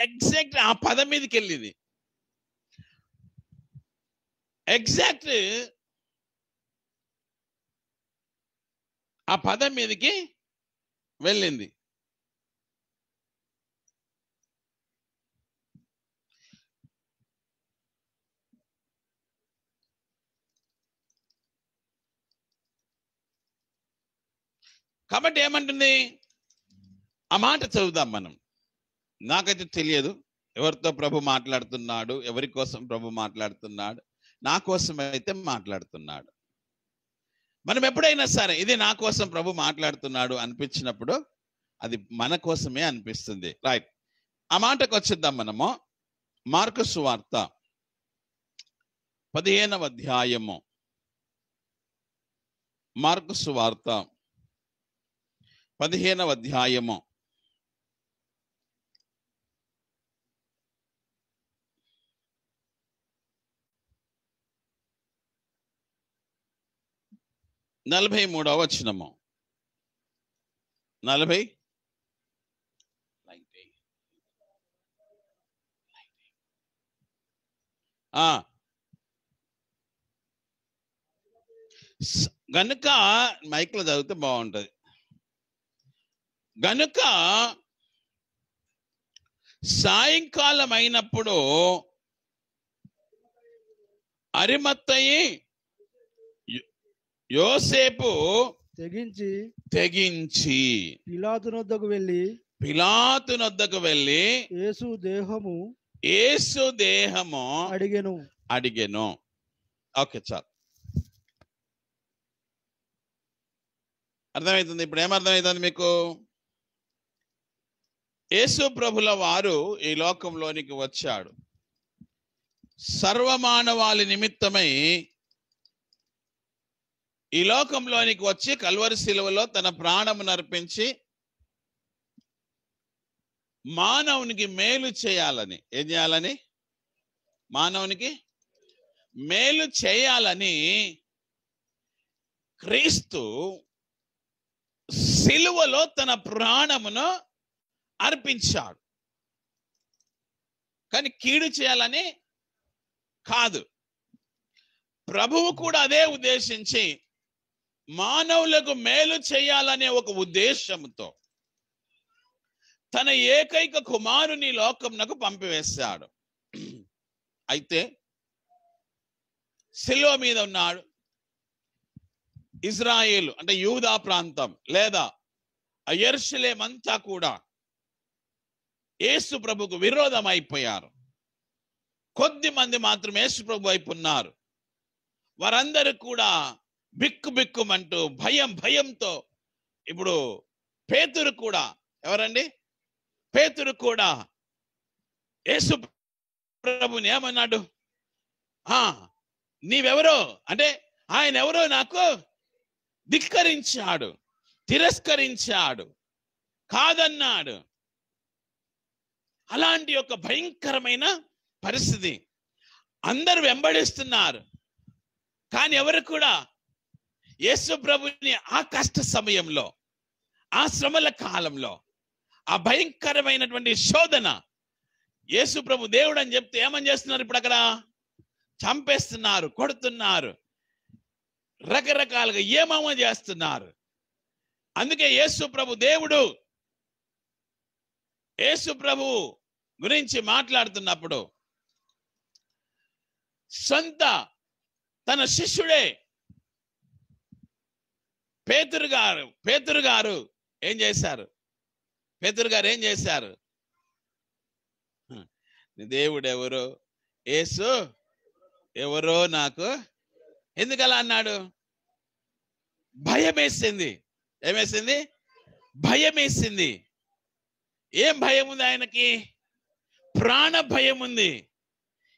Exact ఆ పదం మీదకి వెళ్ళింది. ఎగ్జాక్ట్ ఆ పదం మీదకి వెళ్ళింది. కాబట్టి ఏమంటుంది ఆ మాట చదువుదాం మనం. నాకైతే తెలియదు ఎవరితో ప్రభు మాట్లాడుతున్నాడు, ఎవరి కోసం ప్రభు మాట్లాడుతున్నాడు. నా కోసం అయితే మాట్లాడుతున్నాడు. మనం ఎప్పుడైనా సరే ఇది నా కోసం ప్రభు మాట్లాడుతున్నాడు అనిపించినప్పుడు అది మన కోసమే అనిపిస్తుంది. రైట్, ఆ మాటకు వచ్చేద్దాం మనము. మార్కు సువార్త 15వ అధ్యాయము. మార్కు సువార్త 15వ అధ్యాయము 43వ వచనము. 40 గనుక మైక్లో చదివితే బాగుంటది. గనుక సాయంకాలం అయినప్పుడు అరిమత్తయి యోసేపు తెగించి పిలాతు నొద్దకు వెళ్ళి యేసు దేహము అడిగెను. ఓకే, చాలు, అర్థమవుతుంది. ఇప్పుడు ఏమర్థమవుతుంది మీకు? యేసు ప్రభుల వారు ఈ లోకంలోనికి వచ్చాడు. సర్వమానవాళి నిమిత్తమై ఈ లోకంలోనికి వచ్చి కల్వరి శిలువలో తన ప్రాణమును అర్పించి మానవునికి మేలు చేయాలని, ఏం చేయాలని? మానవునికి మేలు చేయాలని క్రీస్తు శిలువలో తన ప్రాణమును అర్పించాడు. కానీ కీడు చేయాలని కాదు. ప్రభువు కూడా అదే ఉద్దేశించి మానవులకు మేలు చేయాలనే ఒక ఉద్దేశంతో తన ఏకైక కుమారుని లోకమునకు పంపివేశాడు. అయితే శిలువ మీద ఉన్నాడు. ఇజ్రాయేలు అంటే యూదా ప్రాంతం లేదా యెరూషలేము అంతా కూడా యేసు ప్రభుకు విరోధం అయిపోయారు. కొద్ది మంది మాత్రం యేసు ప్రభు వైపు ఉన్నారు. వారందరూ కూడా బిక్కుమంటూ భయంతో ఇప్పుడు పేతురు కూడా, ఎవరండి? పేతురు కూడా యేసు ప్రభుని ఏమన్నాడు? నీవెవరో అంటే ఆయన ఎవరో నాకు ధిక్కరించాడు, తిరస్కరించాడు, కాదన్నాడు. అలాంటి ఒక భయంకరమైన పరిస్థితి. అందరూ వెంబడిస్తున్నారు, కానీ ఎవరు కూడా యేసు ప్రభుని ఆ కష్ట సమయంలో, ఆ శ్రమల కాలంలో, ఆ భయంకరమైనటువంటి శోధన, యేసు ప్రభు దేవుడు అని చెప్తే ఏమని చేస్తున్నారు? ఇప్పుడు అక్కడ చంపేస్తున్నారు, కొడుతున్నారు, రకరకాలుగా ఏమేమో చేస్తున్నారు. అందుకే యేసు ప్రభు దేవుడు, యేసు ప్రభు గురించి మాట్లాడుతున్నప్పుడు సొంత తన శిష్యుడే పేతురు గారు ఏం చేశారు? పేతురు గారు ఏం చేశారు? దేవుడు ఎవరో, యేసు ఎవరో నాకు ఎందుకు అలా అన్నాడు? భయం వేసింది. ఏమేసింది? భయం వేసింది. ఏం భయం ఉంది ఆయనకి? ప్రాణ భయం ఉంది.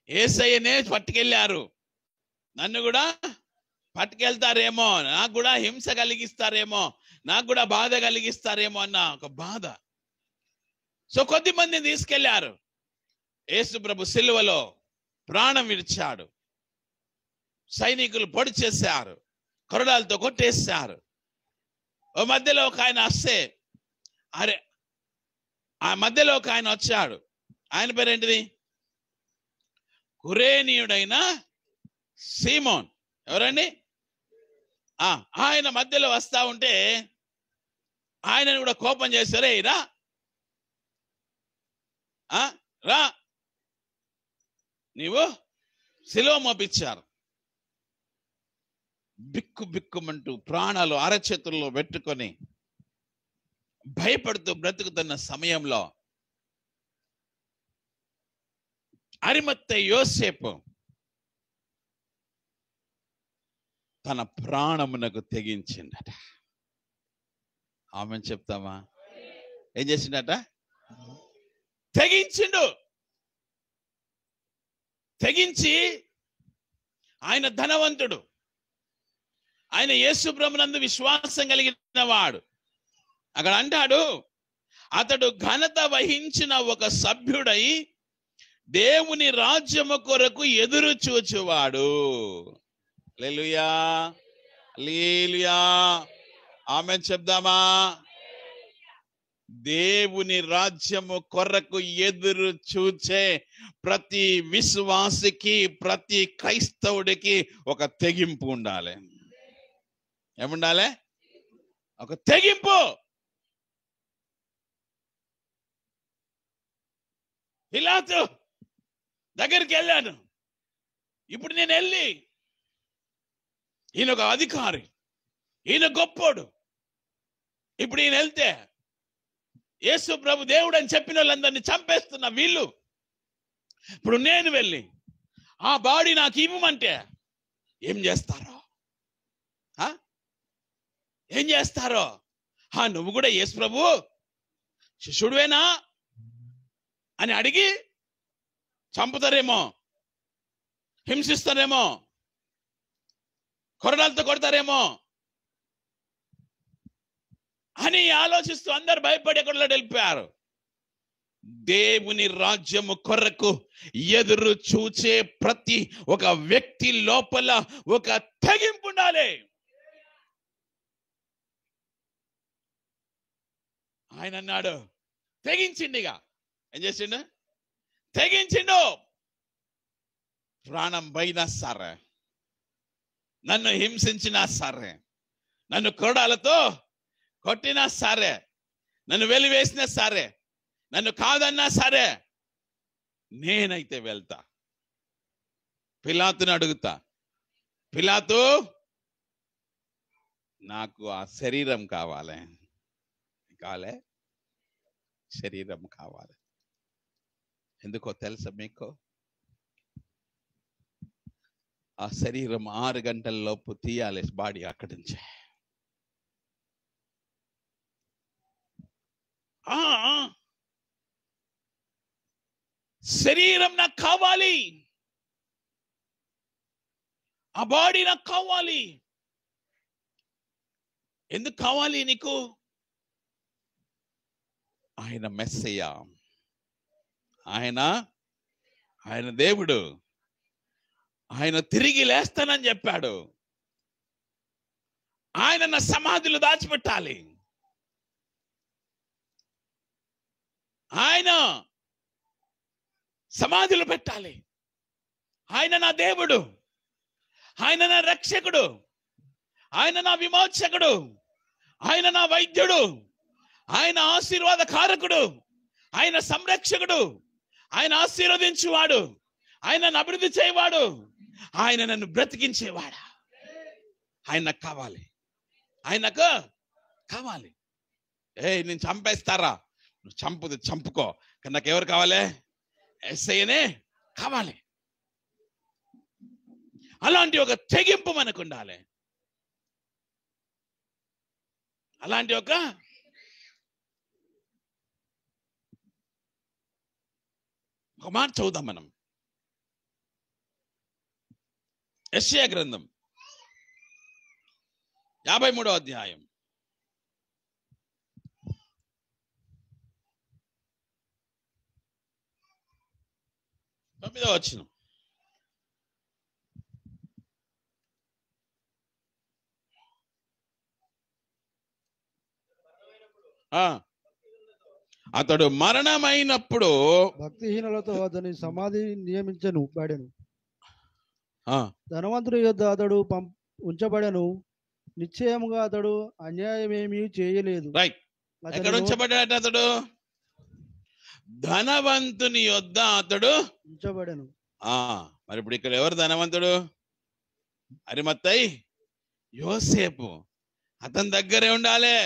యేసయ్యనే పట్టుకెళ్ళారు, నన్ను కూడా పట్టుకెళ్తారేమో, నాకు కూడా హింస కలిగిస్తారేమో, నాకు కూడా బాధ కలిగిస్తారేమో అన్న ఒక బాధ. సో కొద్ది మందిని తీసుకెళ్లారు. యేసు ప్రభు సిలువలో ప్రాణం విడిచాడు. సైనికులు పొడి చేశారు, కొరడాలతో కొట్టేశారు. ఓ మధ్యలో ఒక ఆయన వస్తే, అరే ఆ మధ్యలో ఒక ఆయన వచ్చాడు. ఆయన పేరేంటిది? కురేనీయుడైన సీమోన్. ఎవరండి? ఆయన మధ్యలో వస్తా ఉంటే ఆయనను కూడా కోపం చేశారే, రా రా నీవు సిలువ మోపించారు. బిక్కు బిక్కుమంటూ ప్రాణాలు అరచేతుల్లో పెట్టుకొని భయపడుతూ బ్రతుకుతున్న సమయంలో అరిమత్తయి యోసేపు తన ప్రాణమునకు తెగించిండట. ఆమె చెప్తామా? ఏం చేసిండట? తెగించిండు. తెగించి, ఆయన ధనవంతుడు, ఆయన యేసు ప్రభునందు విశ్వాసం కలిగిన వాడు. అక్కడ అంటాడు, అతడు ఘనత వహించిన ఒక సభ్యుడై దేవుని రాజ్యము కొరకు ఎదురు చూచువాడు. హల్లెలూయా, హల్లెలూయా. ఆమేన్ చెప్దామా? దేవుని రాజ్యము కొరకు ఎదురు చూచే ప్రతి విశ్వాసికి, ప్రతి క్రైస్తవుడికి ఒక తెగింపు ఉండాలి. ఏముండాలి? ఒక తెగింపు. పిలాతు దగ్గరికి వెళ్ళాను. ఇప్పుడు నేను వెళ్ళి, ఈయన ఒక అధికారి, ఈయన గొప్పోడు, ఇప్పుడు ఈయన వెళ్తే యేసు ప్రభు దేవుడు అని చెప్పిన వాళ్ళందరినీ చంపేస్తున్న వీళ్ళు, ఇప్పుడు నేను వెళ్ళి ఆ బాడీ నాకు ఇవ్వమంటే ఏం చేస్తారో? ఏం చేస్తారో? నువ్వు కూడా యేసు ప్రభు శిష్యుడివేనా అని అడిగి చంపుతారేమో, హింసిస్తారేమో, కొరడాలతో కొడతారేమో అని ఆలోచిస్తూ అందరు భయపడి ఎక్కడ వెళ్ళిపోయారు. దేవుని రాజ్యము కొరకు ఎదురు చూచే ప్రతి ఒక వ్యక్తి లోపల ఒక తెగింపు ఉండాలి. ఆయన అన్నాడు, తెగించిండిగా. ఏం చేసిండు? తెగించిండు. ప్రాణం పోయినా సరే, నన్ను హింసించినా సరే, నన్ను కొరడాలతో కొట్టినా సరే, నన్ను వెలివేసినా సరే, నన్ను కాదన్నా సరే, నేనైతే వెళ్తా. పిలాతుని అడుగుతా, పిలాతు నాకు ఆ శరీరం కావాలి. శరీరం కావాలి. ఎందుకో తెలుసా మీకు? ఆ శరీరం 6 గంటల లోపు తీయాలి బాడీ అక్కడి నుంచి. శరీరం నాకు కావాలి, ఆ బాడీ నాకు కావాలి. ఎందుకు కావాలి నీకు? ఆయన మెస్సయ్య, ఆయన దేవుడు, ఆయన తిరిగి లేస్తానని చెప్పాడు. ఆయన నా సమాధిలో దాచిపెట్టాలి. ఆయన సమాధిలో పెట్టాలి. ఆయన నా దేవుడు, ఆయన నా రక్షకుడు, ఆయన నా విమోచకుడు, ఆయన నా వైద్యుడు, ఆయన ఆశీర్వాద కారకుడు, ఆయన సంరక్షకుడు, ఆయన ఆశీర్వదించేవాడు, ఆయన నన్ను అభివృద్ధి చేయవాడు, ఆయన నన్ను బ్రతికించేవాడు. ఆయన నాకు కావాలి, ఆయన నాకు కావాలి. నేను చంపేస్తారా? నువ్వు చంపుకో, కానీ నాకు ఎవరు కావాలి? యేసయ్యనే కావాలి. అలాంటి ఒక తెగింపు మనకు ఉండాలి. అలాంటి ఒక మాట చదువుదాం మనం. యెషయా గ్రంథం 53వ అధ్యాయం 9వ వచనం. అతడు మరణమైనప్పుడు భక్తిహీనులతో అతని సమాధి నియమించబడెను. ధనవంతుని యొద్ద అతడు ఉంచబడెను. నిశ్చయముగా అతడు అన్యాయమేమీ చేయలేదు. రైట్. ఎక్కడ ఉంచబడ్డాడు అతడు? ధనవంతుని యొద్ద అతడు ఉంచబడెను. మరి ఇప్పుడు ఇక్కడ ఎవరు ధనవంతుడు? అరిమత్తయి యోసేపు. అతని దగ్గరే ఉండాలి.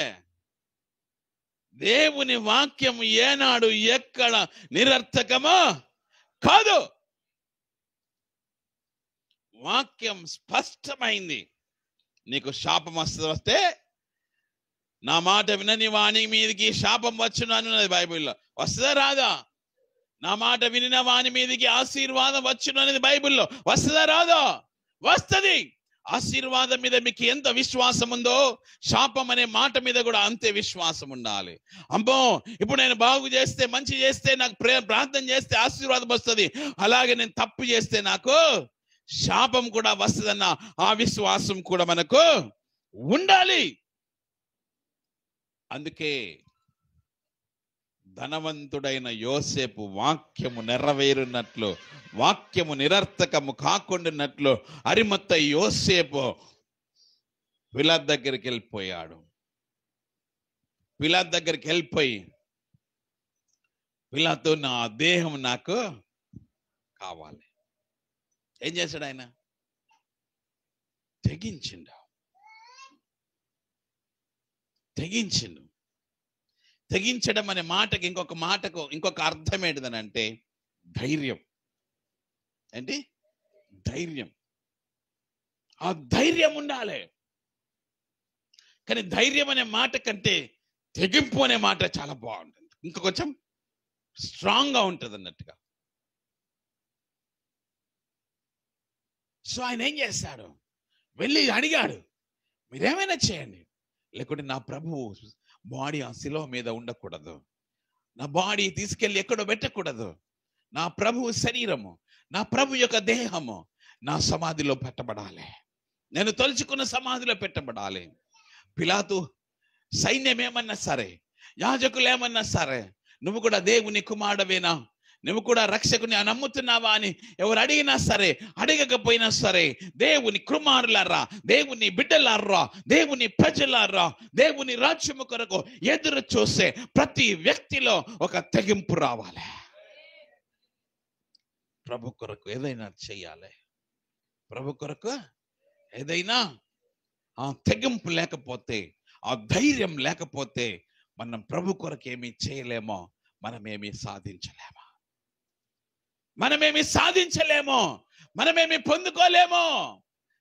దేవుని వాక్యం ఏనాడు ఎక్కడ నిరర్థకమో కాదు. వాక్యం స్పష్టమైంది. నీకు శాపం వస్తే నా మాట వినని వాని మీదకి శాపం వచ్చును అన్నది బైబిల్లో. వస్తుందా రాదా? నా మాట వినిన వాని మీదకి ఆశీర్వాదం వచ్చును అనేది బైబిల్లో. వస్తుందా రాదా? వస్తుంది. ఆశీర్వాదం మీద మీకు ఎంత విశ్వాసం ఉందో శాపం అనే మాట మీద కూడా అంతే విశ్వాసం ఉండాలి. అమ్మో, ఇప్పుడు నేను బాగు చేస్తే, మంచి చేస్తే, నాకు ప్రార్థన చేస్తే ఆశీర్వాదం వస్తుంది, అలాగే నేను తప్పు చేస్తే నాకు శాపం కూడా వస్తుందన్న ఆ విశ్వాసం కూడా మనకు ఉండాలి. అందుకే ధనవంతుడైన యోసేపు వాక్యము నెరవేరునట్లు, వాక్యము నిరర్థకము కాకుండానట్లు అరిమత్తయి యోసేపు పిలాతు దగ్గరికి వెళ్ళిపోయాడు. పిలాతు దగ్గరికి వెళ్ళిపోయి, పిలాతు నా దేహం నాకు కావాలి. ఏం చేశాడు ఆయన? తెగించిండు. తెగించడం అనే మాటకి ఇంకొక అర్థం ఏంటిదనంటే ధైర్యం. ఏంటి? ధైర్యం. ఆ ధైర్యం ఉండాలి. కానీ ధైర్యం అనే మాట కంటే తెగింపు అనే మాట చాలా బాగుంటుంది. ఇంకా కొంచెం స్ట్రాంగ్ గా ఉంటుంది అన్నట్టుగా. సో ఆయన ఏం చేస్తాడు? వెళ్ళి అడిగాడు, మీరేమైనా చేయండి, లేకుంటే నా ప్రభువు బాడీ ఆ శిలువ మీద ఉండకూడదు, నా బాడీ తీసుకెళ్ళి ఎక్కడో పెట్టకూడదు, నా ప్రభువు శరీరము, నా ప్రభు యొక్క దేహము నా సమాధిలో పెట్టబడాలి, నేను తలుచుకున్న సమాధిలో పెట్టబడాలి. పిలాతు సైన్యం ఏమన్నా సరే, యాజకులు ఏమన్నా సరే, నువ్వు కూడా దేవుని కుమారుడవేనా, నువ్వు కూడా రక్షకుని నమ్ముతున్నావా అని ఎవరు అడిగినా సరే, అడగకపోయినా సరే, దేవుని కుమారులారా, దేవుని బిడ్డలారా, దేవుని ప్రజలారా, దేవుని రాజ్యము కొరకు ఎదురు చూసే ప్రతి వ్యక్తిలో ఒక తెగింపు రావాలి. ప్రభు కొరకు ఏదైనా చెయ్యాలి. ప్రభు కొరకు ఏదైనా ఆ తెగింపు లేకపోతే, ఆ ధైర్యం లేకపోతే మనం ప్రభు కొరకు ఏమీ చేయలేమో, మనమేమీ సాధించలేమో, మనమేమి పొందుకోలేమో.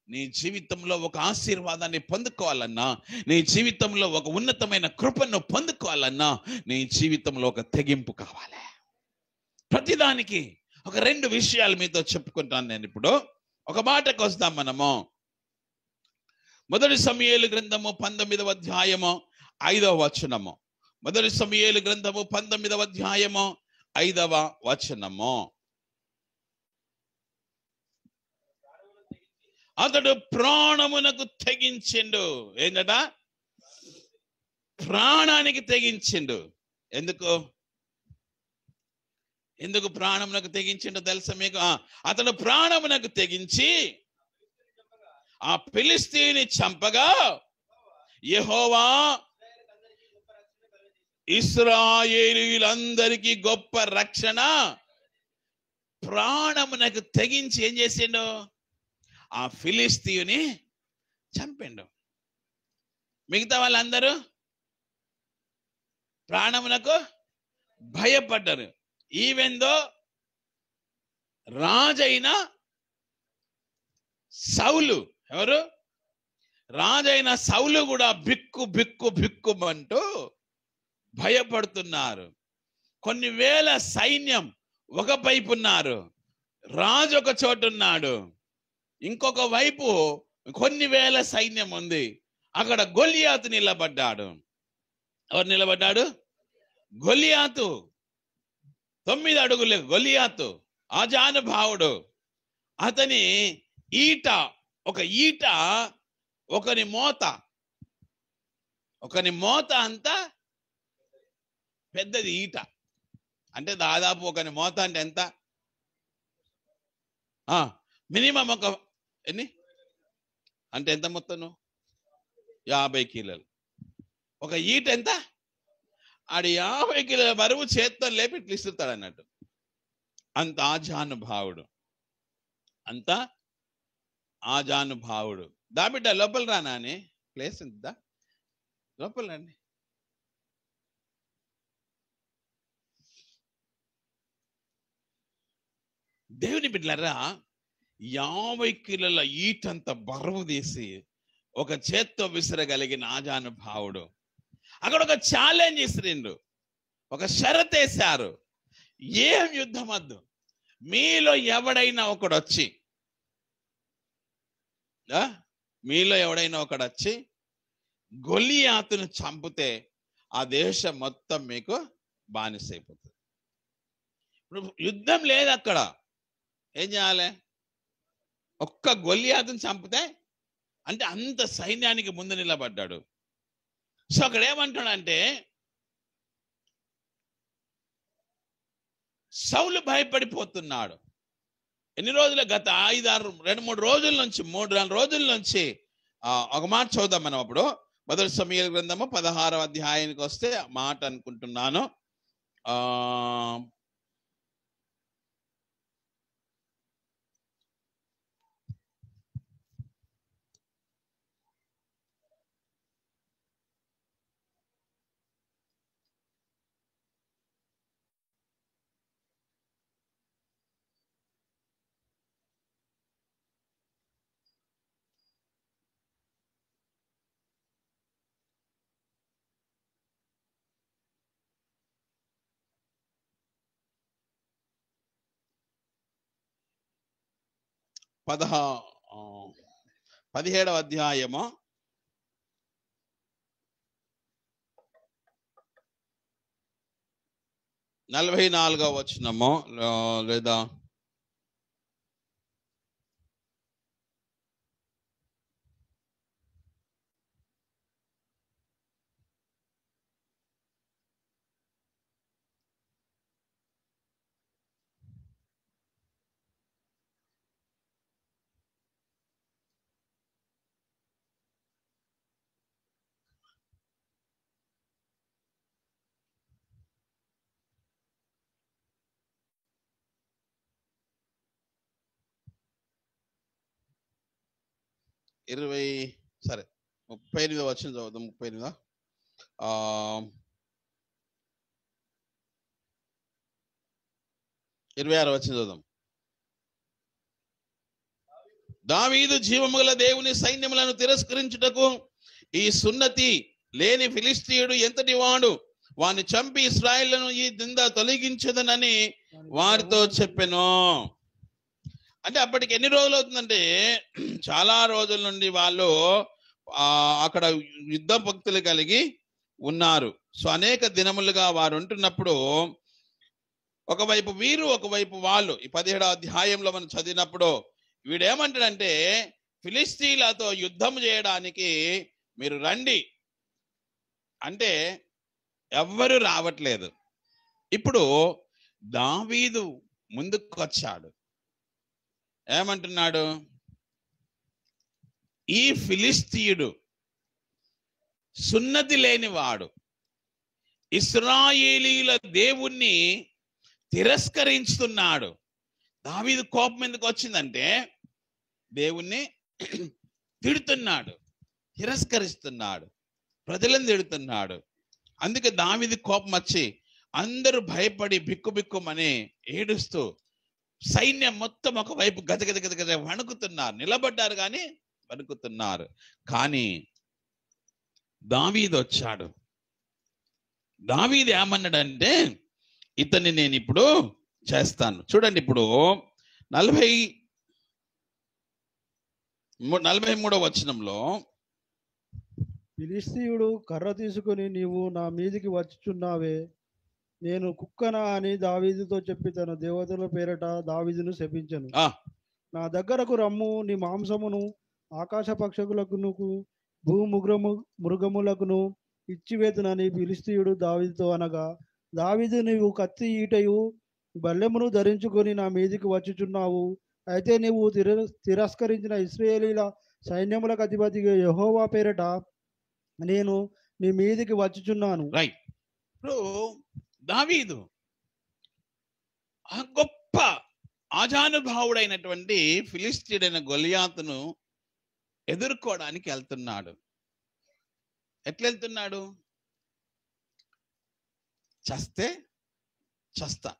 నీ జీవితంలో ఒక ఆశీర్వాదాన్ని పొందుకోవాలన్నా, నీ జీవితంలో ఒక ఉన్నతమైన కృపను పొందుకోవాలన్నా, నీ జీవితంలో ఒక తెగింపు కావాలి. ప్రతిదానికి ఒక 2 విషయాలు మీతో చెప్పుకుంటాను నేను. ఇప్పుడు ఒక మాటకు వస్తాం మనము. మొదటి సమూయేలు గ్రంథము 19వ అధ్యాయము 5వ వచనము. మొదటి సమూయేలు గ్రంథము 19వ అధ్యాయము 5వ వచనము. అతడు ప్రాణమునకు తెగించిండు. ఏంటట? ప్రాణానికి తెగించిండు. ఎందుకు ప్రాణమునకు తెగించిండో తెలుసా మీకు? అతడు ప్రాణమునకు తెగించి ఆ ఫిలిష్తీయుని చంపగా యెహోవా ఇశ్రాయేలీయులందరికీ గొప్ప రక్షణ. ప్రాణమునకు తెగించి ఏం చేసిండు? ఆ ఫిలిష్తీయుని చంపిండు. మిగతా వాళ్ళందరూ ప్రాణమునకు భయపడ్డారు. ఈవెందో రాజైన సౌలు, ఎవరు? రాజైన సౌలు కూడా బిక్కుమంటూ భయపడుతున్నారు. కొన్ని వేల సైన్యం ఒక వైపు ఉన్నారు, రాజు ఒక చోటు ఉన్నాడు, ఇంకొక వైపు కొన్ని వేల సైన్యం ఉంది. అక్కడ గొలియాతు నిలబడ్డాడు. ఎవరు నిలబడ్డాడు? గొలియాతు. 9 అడుగుల గొలియాతు, ఆజానుభావుడు. అతని ఈట, ఒక ఈట ఒకని మోత అంతా పెద్దది ఈట. అంటే దాదాపు ఒక మోత అంటే ఎంత, మినిమం ఒక ఎన్ని అంటే ఎంత మొత్తం 50 కిలోలు. ఒక ఈట ఎంత, ఆడి 50 కిలోల బరువు చేత్తో లేపి ఇట్లా ఇస్తాడు అన్నట్టు. అంత ఆజానుభావుడు, అంత ఆజానుభావుడు. దాబిడ్డ లోపల రానా అని ప్లేస్ ఉందా, లోపల రండి. దేవుని బిడ్డలారా, 50 కిలోల ఈటంత బరువు తీసి ఒక చేత్తో విసిరగలిగిన ఆజానుభావుడు. అక్కడ ఒక ఛాలెంజ్ ఇస్తుండ్రు, ఒక షరత్ వేశారు. ఏం యుద్ధం వద్దు, మీలో ఎవడైనా ఒకడొచ్చి గొలియాతును చంపితే ఆ దేశం మొత్తం మీకు బానిసైపోతుంది. ఇప్పుడు యుద్ధం లేదు అక్కడ, ఏం చేయాలి? ఒక్క గొలియాతును చంపితే, అంటే అంత సైన్యానికి ముందు నిలబడ్డాడు. సో అక్కడ ఏమంటాడంటే, సౌలు భయపడిపోతున్నాడు. ఎన్ని రోజులు, గత 2-3 రోజుల నుంచి 3-4 రోజుల నుంచి ఒక మాట చూద్దాం మనం. అప్పుడు మొదటి సమూయేలు గ్రంథము 16వ అధ్యాయానికి వస్తే మాట అనుకుంటున్నాను. 17వ అధ్యాయము 44వ వచనము లేదా 38వ వచనం చదువుదాం. 38 26వ వచనం చదువుదాం. దావీదు జీవము గల దేవుని సైన్యములను తిరస్కరించుటకు ఈ సున్నతి లేని ఫిలిష్తీయుడు ఎంతటి వాడు, వాని చంపి ఇశ్రాయేలును ఈ నింద తొలగించదనని వారితో చెప్పెను. అంటే అప్పటికి ఎన్ని రోజులు అవుతుందంటే, చాలా రోజుల నుండి వాళ్ళు అక్కడ యుద్ధ భక్తులు కలిగి ఉన్నారు. సో అనేక దినములుగా వారు ఉంటున్నప్పుడు ఒకవైపు వీరు, ఒకవైపు వాళ్ళు. ఈ 17వ అధ్యాయంలో మనం చదివినప్పుడు వీడేమంటాడంటే, ఫిలిష్తీయులతో యుద్ధం చేయడానికి మీరు రండి అంటే ఎవ్వరు రావట్లేదు. ఇప్పుడు దావీదు ముందుకు వచ్చాడు. ఏమంటున్నాడు? ఈ ఫిలిష్తీయుడు సున్నతి లేనివాడు, ఇశ్రాయేలీల దేవుణ్ణి తిరస్కరించుతున్నాడు. దావీదు కోపం ఎందుకు వచ్చిందంటే, దేవుణ్ణి తిడుతున్నాడు, తిరస్కరిస్తున్నాడు, ప్రజలను తిడుతున్నాడు. అందుకే దావీదు కోపం వచ్చి అందరూ భయపడి బిక్కుబిక్కుమని ఏడుస్తూ సైన్యం మొత్తం ఒకవైపు గజగజ గజగజ వణుకుతున్నారు. నిలబడ్డారు కానీ వణుకుతున్నారు. కానీ దావీదు వచ్చాడు. దావీదు ఏమన్నాడంటే, ఇతన్ని నేను ఇప్పుడు చేస్తాను. చూడండి, ఇప్పుడు 43వ వచనంలో, ఫిలిష్తీయుడు కర్ర తీసుకుని, నీవు నా మీదికి వచ్చుచున్నావే, నేను కుక్కనా అని దావీదుతో చెప్పి తన దేవతల పేరట దావీదును శపించెను. నా దగ్గరకు రమ్ము, నీ మాంసమును ఆకాశ పక్షులకును భూమృగములకును ఇచ్చివేతునని ఫిలిష్తీయుడు దావీదుతో అనగా, దావీదు, నీవు కత్తి ఈటయు బల్లెమును ధరించుకొని నా మీదికి వచ్చుచున్నావు. అయితే నీవు తిరస్కరించిన ఇశ్రాయేలీల సైన్యములకు అధిపతిగా యెహోవా పేరట నేను నీ మీదికి వచ్చుచున్నాను. రైట్. ఇప్పుడు దావీదు ఆ గొప్ప ఆజానుభావుడైనటువంటి ఫిలిస్తీయుడైన గొలియాతును ఎదుర్కోవడానికి వెళ్తున్నాడు. ఎట్లా వెళ్తున్నాడు? చస్తే చస్తా,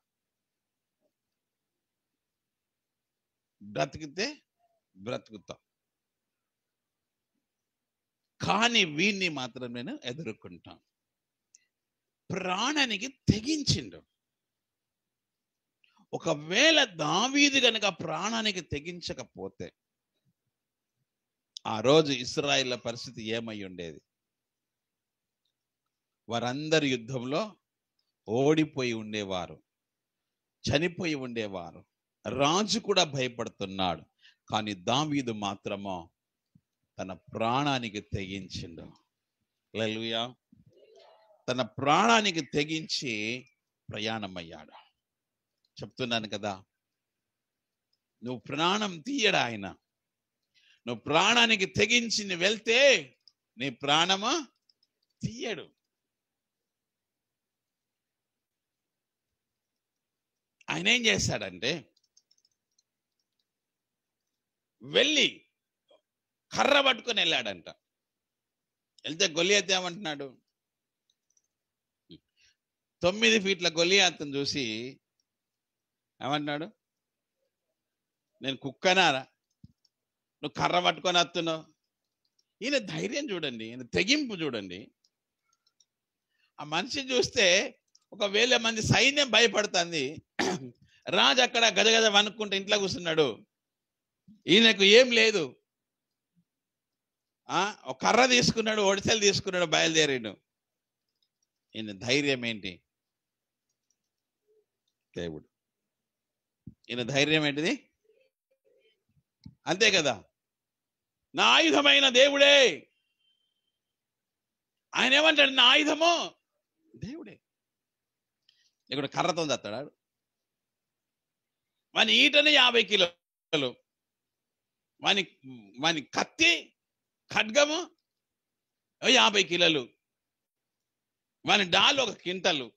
బ్రతికితే బ్రతుకుతా, కానీ వీణ్ణి మాత్రం నేను ఎదుర్కొంటాను. ప్రాణానికి తెగించిండు. ఒకవేళ దావీదు గనుక ప్రాణానికి తెగించకపోతే ఆ రోజు ఇశ్రాయేళ్ల పరిస్థితి ఏమై ఉండేది? వారందరి యుద్ధంలో ఓడిపోయి ఉండేవారు, చనిపోయి ఉండేవారు. రాజు కూడా భయపడుతున్నాడు. కానీ దావీదు మాత్రమో తన ప్రాణానికి తెగించిండు. హల్లెలూయా. తన ప్రాణానికి తెగించి ప్రయాణమయ్యాడు. చెప్తున్నాను కదా, నువ్వు ప్రాణం తీయడా ఆయన. నువ్వు ప్రాణానికి తెగించి వెళ్తే నీ ప్రాణము తీయడు. ఆయన ఏం చేశాడంటే వెళ్ళి కర్ర పట్టుకొని వెళ్ళాడంట. వెళ్తే గొలియాతు ఏమంటున్నాడు? 9 ఫీట్ల గొలియాతును చూసి ఏమంటున్నాడు? నేను కుక్కనారా, నువ్వు కర్ర పట్టుకొని వస్తున్నావు? ఈయన ధైర్యం చూడండి, ఈయన తెగింపు చూడండి. ఆ మనిషి చూస్తే 1000 మంది సైన్యం భయపడుతుంది. రాజు అక్కడ గజగజ వనుక్కుంటే ఇంట్లో కూర్చున్నాడు. ఈయనకు ఏం లేదు. ఒక కర్ర తీసుకున్నాడు, ఒడిసెలు తీసుకున్నాడు, బయలుదేరాడు. ఈయన ధైర్యం ఏంటి? దేవుడు. ఈయన ధైర్యం ఏంటిది? అంతే కదా, నా ఆయుధమైన దేవుడే. ఆయన ఏమంటాడు? నా ఆయుధము దేవుడే. ఇక్కడ కర్రతో చస్తాడు. వాని ఈటని 50 కిలోలు, వాని కత్తి ఖడ్గము 50 కిలోలు, వాని డాలు 1 క్వింటలు,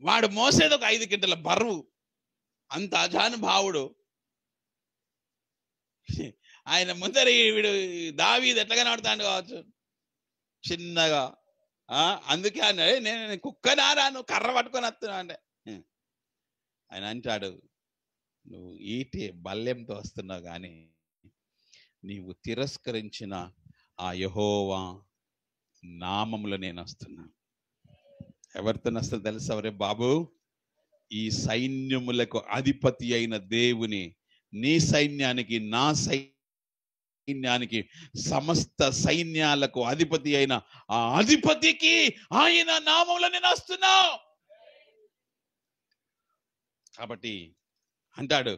వాడు మోసేది 5 క్వింటల బరువు. అంత అజానుభావుడు. ఆయన ముందర వీడు దావీదు ఎట్లా కనబడతాడు కావచ్చు, చిన్నగా. అందుకే అన్నాడు, నేను కుక్కనారా, నువ్వు కర్ర పట్టుకొని వస్తున్నావు అంటే. ఆయన అంటాడు, నువ్వు ఈటి బల్లెంతో వస్తున్నావు, కానీ నీవు తిరస్కరించిన ఆ యెహోవా నామములో నేను వస్తున్నాను. ఎవరితో వస్తా తెలుసా? ఎవరే బాబు? ఈ సైన్యములకు అధిపతి అయిన దేవుని, నీ సైన్యానికి, నా సైన్యానికి, సమస్త సైన్యాలకు అధిపతి అయిన ఆ అధిపతికి ఆయన నామములో నేను వస్తున్నా. కాబట్టి అంటాడు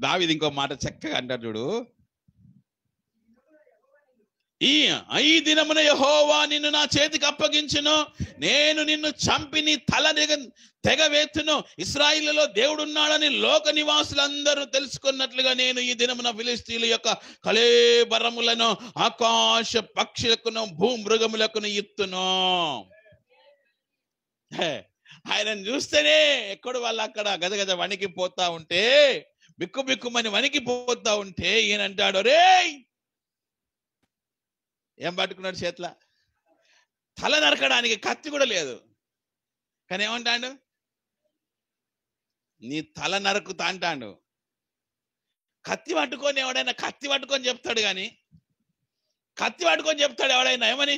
దావీదు, ఇంకో మాట చక్కగా అంటాడు చూడు, ఈ దినమున యెహోవా నిన్ను నా చేతికి అప్పగించును, నేను నిన్ను చంపి నీ తల తెగవేత్తును. ఇశ్రాయేలులో దేవుడున్నాడని లోక నివాసులందరూ తెలుసుకున్నట్లుగా నేను ఈ దినమున ఫిలిష్తీయుల యొక్క కళేబరములను ఆకాశ పక్షులకును భూమృగములకును ఇత్తును. ఆయనను చూస్తేనే ఎక్కడు వాళ్ళు అక్కడ గదగద వణికిపోతా ఉంటే, బిక్కు బిక్కుమని వణికిపోతా ఉంటే ఈయన అంటాడు, రే ఏం పట్టుకున్నాడు చేతిలో? తల నరకడానికి కత్తి కూడా లేదు, కానీ ఏమంటాడు? నీ తల నరుకుతా అంటాడు. కత్తి పట్టుకొని ఎవడైనా కత్తి పట్టుకొని చెప్తాడు, కానీ కత్తి పట్టుకొని చెప్తాడు ఎవడైనా ఏమని?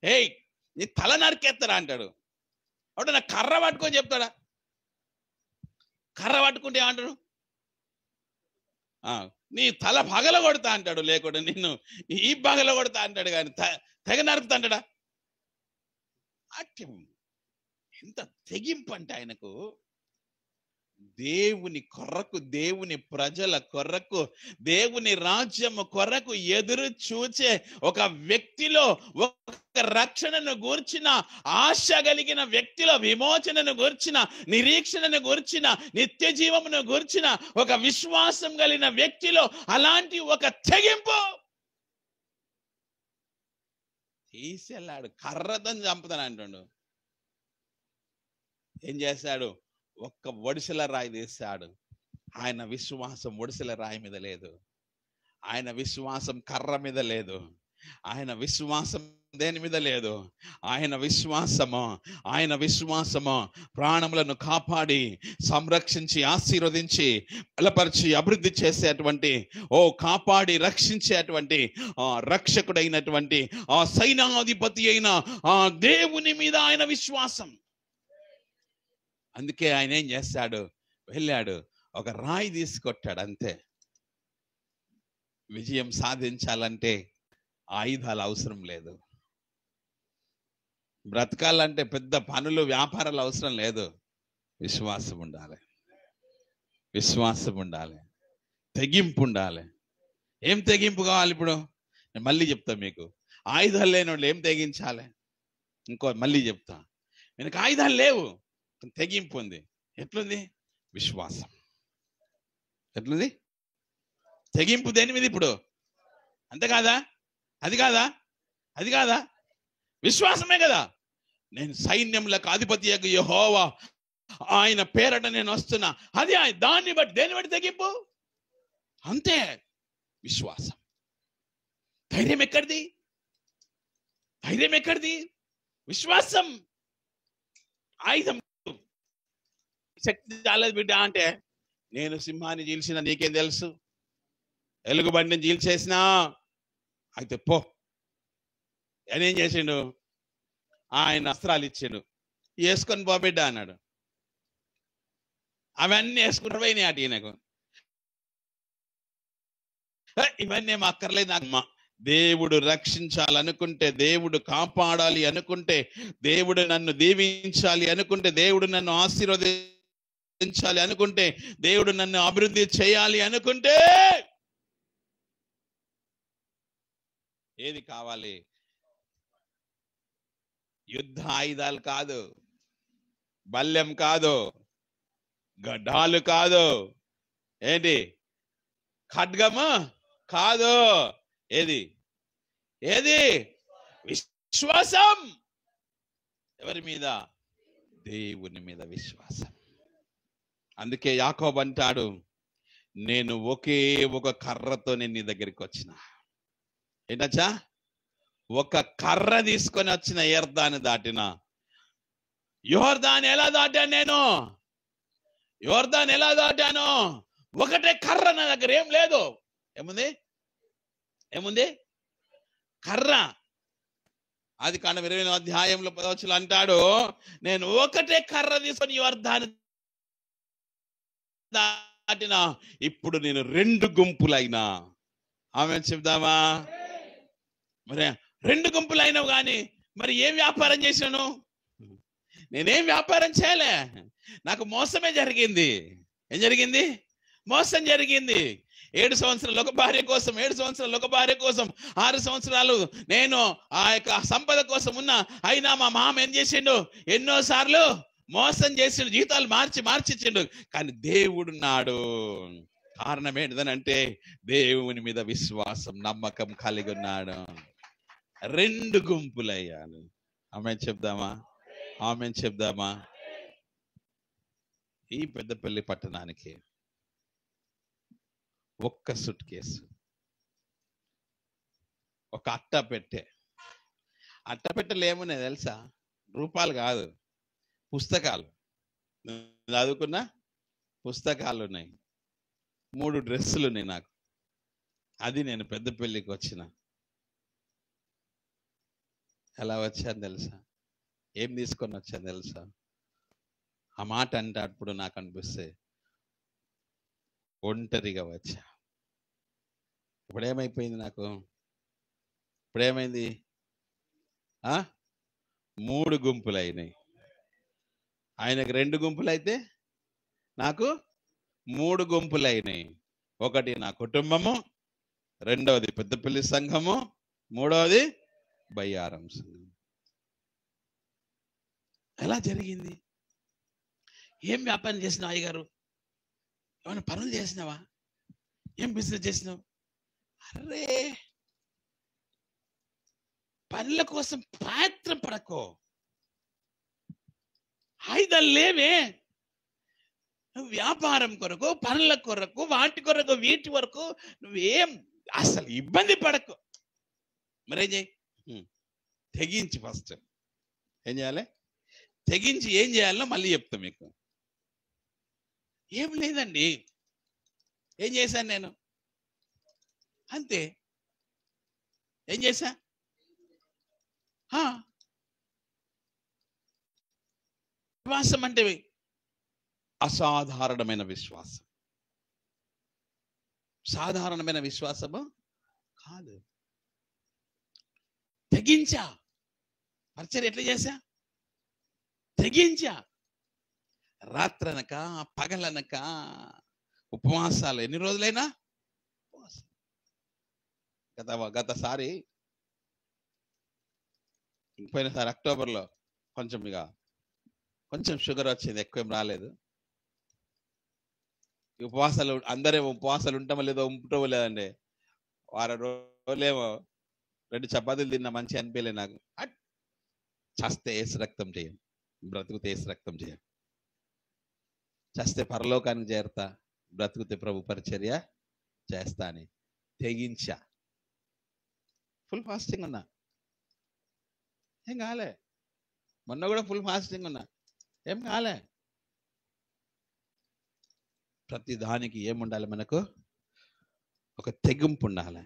ఏయ్ నీ తల నరికేస్తారా అంటాడు. ఎవడైనా కర్ర పట్టుకొని చెప్తాడా? కర్ర పట్టుకుంటే ఏమంటాడు? నీ తల పగల కొడతా అంటాడు, లేకుండా నిన్ను ఈ పగల కొడతా అంటాడు, కానీ తెగ నరుకుతా అంటాడా? ఎంత తెగింపు అంటే ఆయనకు. దేవుని కొరకు, దేవుని ప్రజల కొరకు, దేవుని రాజ్యము కొరకు ఎదురు చూచే ఒక వ్యక్తిలో, ఒక రక్షణను గూర్చిన ఆశ కలిగిన వ్యక్తిలో, విమోచనను గూర్చిన, నిరీక్షణను గూర్చిన, నిత్య జీవమును గూర్చిన ఒక విశ్వాసం కలిగిన వ్యక్తిలో అలాంటి ఒక తెగింపు తీసేళ్ళాడు. కర్రతో చంపుతాను అంటుండు. ఏం చేశాడు? ఒక్క ఒడిసెల రాయి తీశాడు. ఆయన విశ్వాసం ఒడిసెల రాయి మీద లేదు. ఆయన విశ్వాసం కర్ర మీద లేదు. ఆయన విశ్వాసం దేని మీద లేదు. ఆయన విశ్వాసము ప్రాణములను కాపాడి, సంరక్షించి, ఆశీర్వదించి, బలపరిచి, అభివృద్ధి చేసేటువంటి, కాపాడి రక్షించేటువంటి రక్షకుడైనటువంటి ఆ సైన్యాధిపతి అయిన ఆ దేవుని మీద ఆయన విశ్వాసం. అందుకే ఆయన ఏం చేస్తాడు? వెళ్ళాడు, ఒక రాయి తీసుకొట్టాడు, అంతే. విజయం సాధించాలంటే ఆయుధాలు అవసరం లేదు. బ్రతకాలంటే పెద్ద పనులు, వ్యాపారాలు అవసరం లేదు. విశ్వాసం ఉండాలి, విశ్వాసం ఉండాలి, తెగింపు ఉండాలి. ఏం తెగింపు కావాలి? ఇప్పుడు నేను మళ్ళీ చెప్తా మీకు. ఆయుధాలు లేని వాళ్ళు ఏం తెగించాలి? మళ్ళీ చెప్తా. మనకు ఆయుధాలు లేవు, తెగింపు ఉంది. ఎట్లుంది? విశ్వాసం. ఎట్లుంది? తెగింపు దేని మీద ఇప్పుడు? అంతే కాదా? అది కాదా? విశ్వాసమే కదా. నేను సైన్యములకు అధిపతియగు యెహోవా, ఆయన పేరట నేను వస్తున్నా. అది దాన్ని బట్టి, దేన్ని బట్టి తెగింపు? అంతే, విశ్వాసం. ధైర్యం ఎక్కడిది? విశ్వాసం. ఆయుధం. శక్తి చాలదు బిడ్డ అంటే, నేను సింహాన్ని చీల్చిన నీకేం తెలుసు? ఎలుగుబండిని చీల్చేసినా అయితే పో అని ఏం చేసిండు? ఆయన అస్త్రాలు ఇచ్చిండు, వేసుకొని పో బిడ్డ అన్నాడు. అవన్నీ వేసుకుంటూ పోయినాయి అటు. ఈయనకు ఇవన్నీ ఏం అక్కర్లేదు నాకు. దేవుడు రక్షించాలనుకుంటే, దేవుడు కాపాడాలి అనుకుంటే, దేవుడు నన్ను దీవించాలి అనుకుంటే, దేవుడు నన్ను ఆశీర్వదించాలి అనుకుంటే, దేవుడు నన్ను అభివృద్ధి చేయాలి అనుకుంటే ఏది కావాలి? యుద్ధ ఆయుధాలు కాదు, బల్యం కాదు, గడ్డాలు కాదు, ఏంటి ఖడ్గము కాదు. ఏది? విశ్వాసం. ఎవరి మీద? దేవుని మీద విశ్వాసం. అందుకే యాకోబు అంటాడు, నేను ఒకే ఒక కర్రతో నేను నీ దగ్గరికి వచ్చిన. ఏంటచ్చా? ఒక కర్ర తీసుకొని వచ్చిన యొర్దాను దాటిన. యొర్దాను ఎలా దాటాను? ఒకటే కర్ర నా దగ్గర. ఏం లేదు. ఏముంది? కర్ర. ఆదికాండం 20వ అధ్యాయంలో 10వ వచనంలో అంటాడు, నేను ఒకటే కర్ర తీసుకొని యొర్దాను దాటిన. ఇప్పుడు నేను 2 గుంపులైనా. ఆమేన్ చెప్దామా? మరి 2 గుంపులైనవు కానీ మరి ఏం వ్యాపారం చేశాను? నేనేం వ్యాపారం చేయలే. నాకు మోసమే జరిగింది. ఏం జరిగింది? మోసం జరిగింది. 7 సంవత్సరాలు ఒక భార్య కోసం, 7 సంవత్సరాలు ఒక భార్య కోసం, 6 సంవత్సరాలు నేను ఆ యొక్క సంపద కోసం ఉన్నా. అయినా మా మామ ఏం చేసిండు? ఎన్నోసార్లు మోసం చేసిండు, జీతాలు మార్చిచ్చిండు. కానీ దేవుడున్నాడు. కారణం ఏంటిదనంటే దేవుని మీద విశ్వాసం, నమ్మకం కలిగి ఉన్నాడు. 2 గుంపులయ్యాను. ఆమేన్ చెప్దామా? ఈ పెద్దపల్లి పట్టణానికి ఒక్క సూట్ కేసు, ఒక అట్టపెట్టెలు ఏమున్నాయి తెలుసా? రూపాయలు కాదు, పుస్తకాలు. చదువుకున్న పుస్తకాలు ఉన్నాయి. 3 డ్రెస్సులు ఉన్నాయి నాకు. అది నేను పెద్దపల్లికి వచ్చిన. ఎలా వచ్చాను తెలుసా? ఏం తీసుకొని వచ్చాను తెలుసా? ఆ మాట అంటే అప్పుడు నాకు అనిపిస్తే ఒంటరిగా వచ్చా. ఇప్పుడేమైపోయింది నాకు? ఇప్పుడేమైంది? 3 గుంపులు అయినాయి. ఆయనకు 2 గుంపులు అయితే నాకు 3 గుంపులు అయినాయి. ఒకటి నా కుటుంబము, రెండవది పెద్దపల్లి సంఘము, మూడవది బయ్యారం సంఘం. ఎలా జరిగింది? ఏం వ్యాపారం చేసినావు అయ్యగారు? ఏమైనా పనులు చేసినావా? ఏం బిజినెస్ చేసినావు? అరే, పనుల కోసం ప్రయత్నం పడకో. ఆయుధాలు లేవే. వ్యాపారం కొరకు, పనుల కొరకు, వాటి కొరకు, వీటి వరకు నువ్వేం అసలు ఇబ్బంది పడకు. మరేం చేయి? తెగించి ఫస్ట్ ఏం చేయాలి? తెగించి ఏం చేయాలో మళ్ళీ చెప్తా మీకు. ఏం లేదండి, ఏం చేశాను నేను? అంతే. ఏం చేశా? విశ్వాసం అంటే అసాధారణమైన విశ్వాసం. సాధారణమైన విశ్వాసము కాదు. తెగించా. పరిచర్య ఎట్లా చేశా? తెగించా. రాత్రనక పగలనక ఉపవాసాలు. ఎన్ని రోజులైనా గతసారి పోయినసారి అక్టోబర్లో కొంచెం షుగర్ వచ్చింది, ఎక్కువేం రాలేదు. ఉపవాసాలు అందరే ఉపవాసాలు ఉంటామో లేదో ఉంటామో లేదండి. వారం రోజులేమో 2 చపాతీలు తిన్నా, మంచి అనిపించలే నాకు. చస్తే ఏసు రక్తం చేయం, బ్రతుకుతే ఏసు రక్తం చేయం. చస్తే పరలోకానికి చేరతా, బ్రతుకుతే ప్రభు పరిచర్య చేస్తా అని తెగించా. ఫుల్ ఫాస్టింగ్ ఉన్నా, ఏం కాలే. మొన్న కూడా ఫుల్ ఫాస్టింగ్ ఉన్నా, ఏం కాలే. ప్రతి దానికి ఏముండాలి? మనకు ఒక తెగింపు ఉండాలి.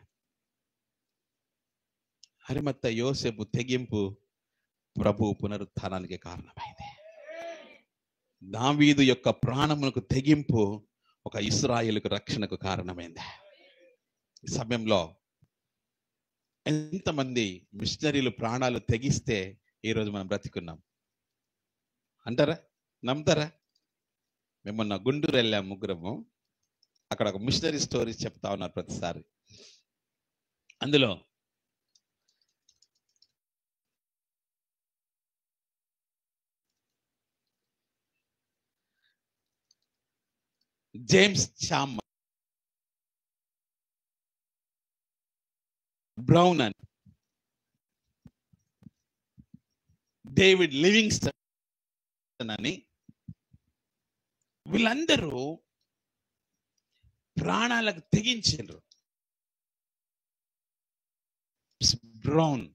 అరిమత్త యోసేపు తెగింపు ప్రభు పునరుత్థానానికి కారణమైంది. దావీదు యొక్క ప్రాణములకు తెగింపు ఒక ఇశ్రాయేలుకు రక్షణకు కారణమైంది. ఈ సమయంలో ఎంతమంది మిషనరీలు ప్రాణాలు తెగిస్తే ఈరోజు మనం బ్రతికున్నాం అంటారా? నమ్ముతారా? మేము మొన్న గుంటూరు వెళ్ళాం, ముగ్గురము. అక్కడ ఒక మిషనరీ స్టోరీస్ చెప్తా ఉన్నారు ప్రతిసారి. అందులో జేమ్స్ చామ్ బ్రౌన్ అని, డేవిడ్ లివింగ్స్టన్ అని, వీళ్ళందరూ ప్రాణాలకు తెగించారు. బ్రౌన్,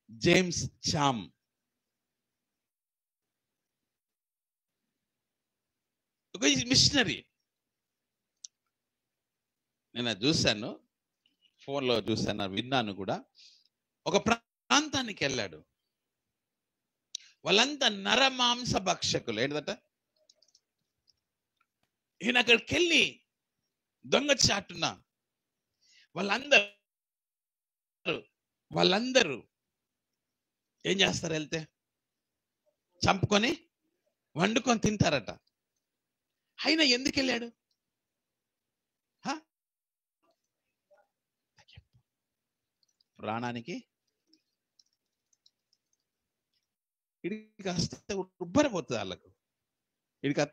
జేమ్స్ చామ్, ఒక మిషనరీ. నేను చూశాను, ఫోన్లో చూశాను, విన్నాను కూడా. ఒక ప్రాంతానికి వెళ్ళాడు. వాళ్ళంతా నరమాంస భక్షకులు. ఏంటంట? ఈయన అక్కడికి వెళ్ళి దొంగచాటున వాళ్ళందరూ ఏం చేస్తారు? వెళ్తే చంపుకొని వండుకొని తింటారట. ఆయన ఎందుకు వెళ్ళాడు? ప్రాణానికి ఇడికి వస్తే ఉబ్బరిపోతుంది వాళ్ళకు. ఇడికి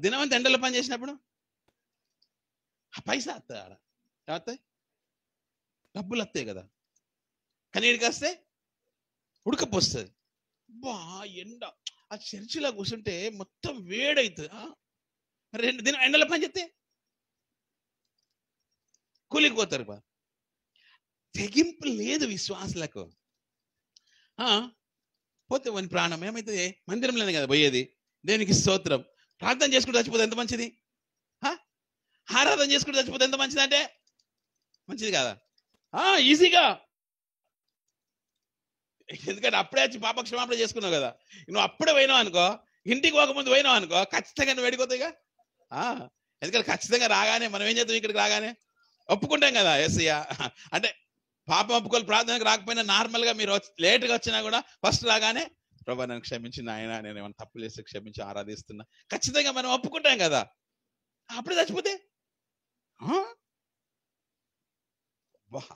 దినమంతా ఎండలో పని చేసినప్పుడు పైసా వస్తాయి, ఆడ ఏమవుతాయి? డబ్బులు వస్తాయి కదా. కానీ ఇడికి వస్తే ఉడకపోస్తుంది. బా ఎండ, ఆ చర్చిలో కూర్చుంటే మొత్తం వేడవుతుంది. 2 దినం ఎండలో పని చేస్తే కూలికిపోతారు. బా తెగింపు లేదు విశ్వాసులకు. పోతే వాని ప్రాణం ఏమైతుంది? మందిరంలోనే కదా పోయేది. దేనికి స్తోత్రం. ప్రార్థన చేసుకుంటూ చచ్చిపోతే ఎంత మంచిది? ఆరాధన చేసుకుంటూ చచ్చిపోతే ఎంత మంచిది? అంటే మంచిది కదా, ఈజీగా. ఎందుకంటే అప్పుడే వచ్చి పాపక్షమాపణ చేసుకున్నావు కదా. నువ్వు అప్పుడే పోయినావు అనుకో, ఇంటికి పోకముందు పోయినావు అనుకో, ఖచ్చితంగా నువ్వు వేడిపోతాయిగా. ఎందుకంటే ఖచ్చితంగా రాగానే మనం ఏం చేద్దాం? ఇక్కడికి రాగానే ఒప్పుకుంటాం కదా, ఎస్ఐయా అంటే పాప ఒప్పుకోలు ప్రార్థనకు రాకపోయినా నార్మల్గా మీరు లేట్గా వచ్చినా కూడా ఫస్ట్ రాగానే ప్రభా నన్ను క్షమించిన ఆయన, నేను ఏమైనా తప్పు చేసి క్షమించి ఆరాధిస్తున్నా, ఖచ్చితంగా మనం ఒప్పుకుంటాం కదా. అప్పుడు చచ్చిపోతే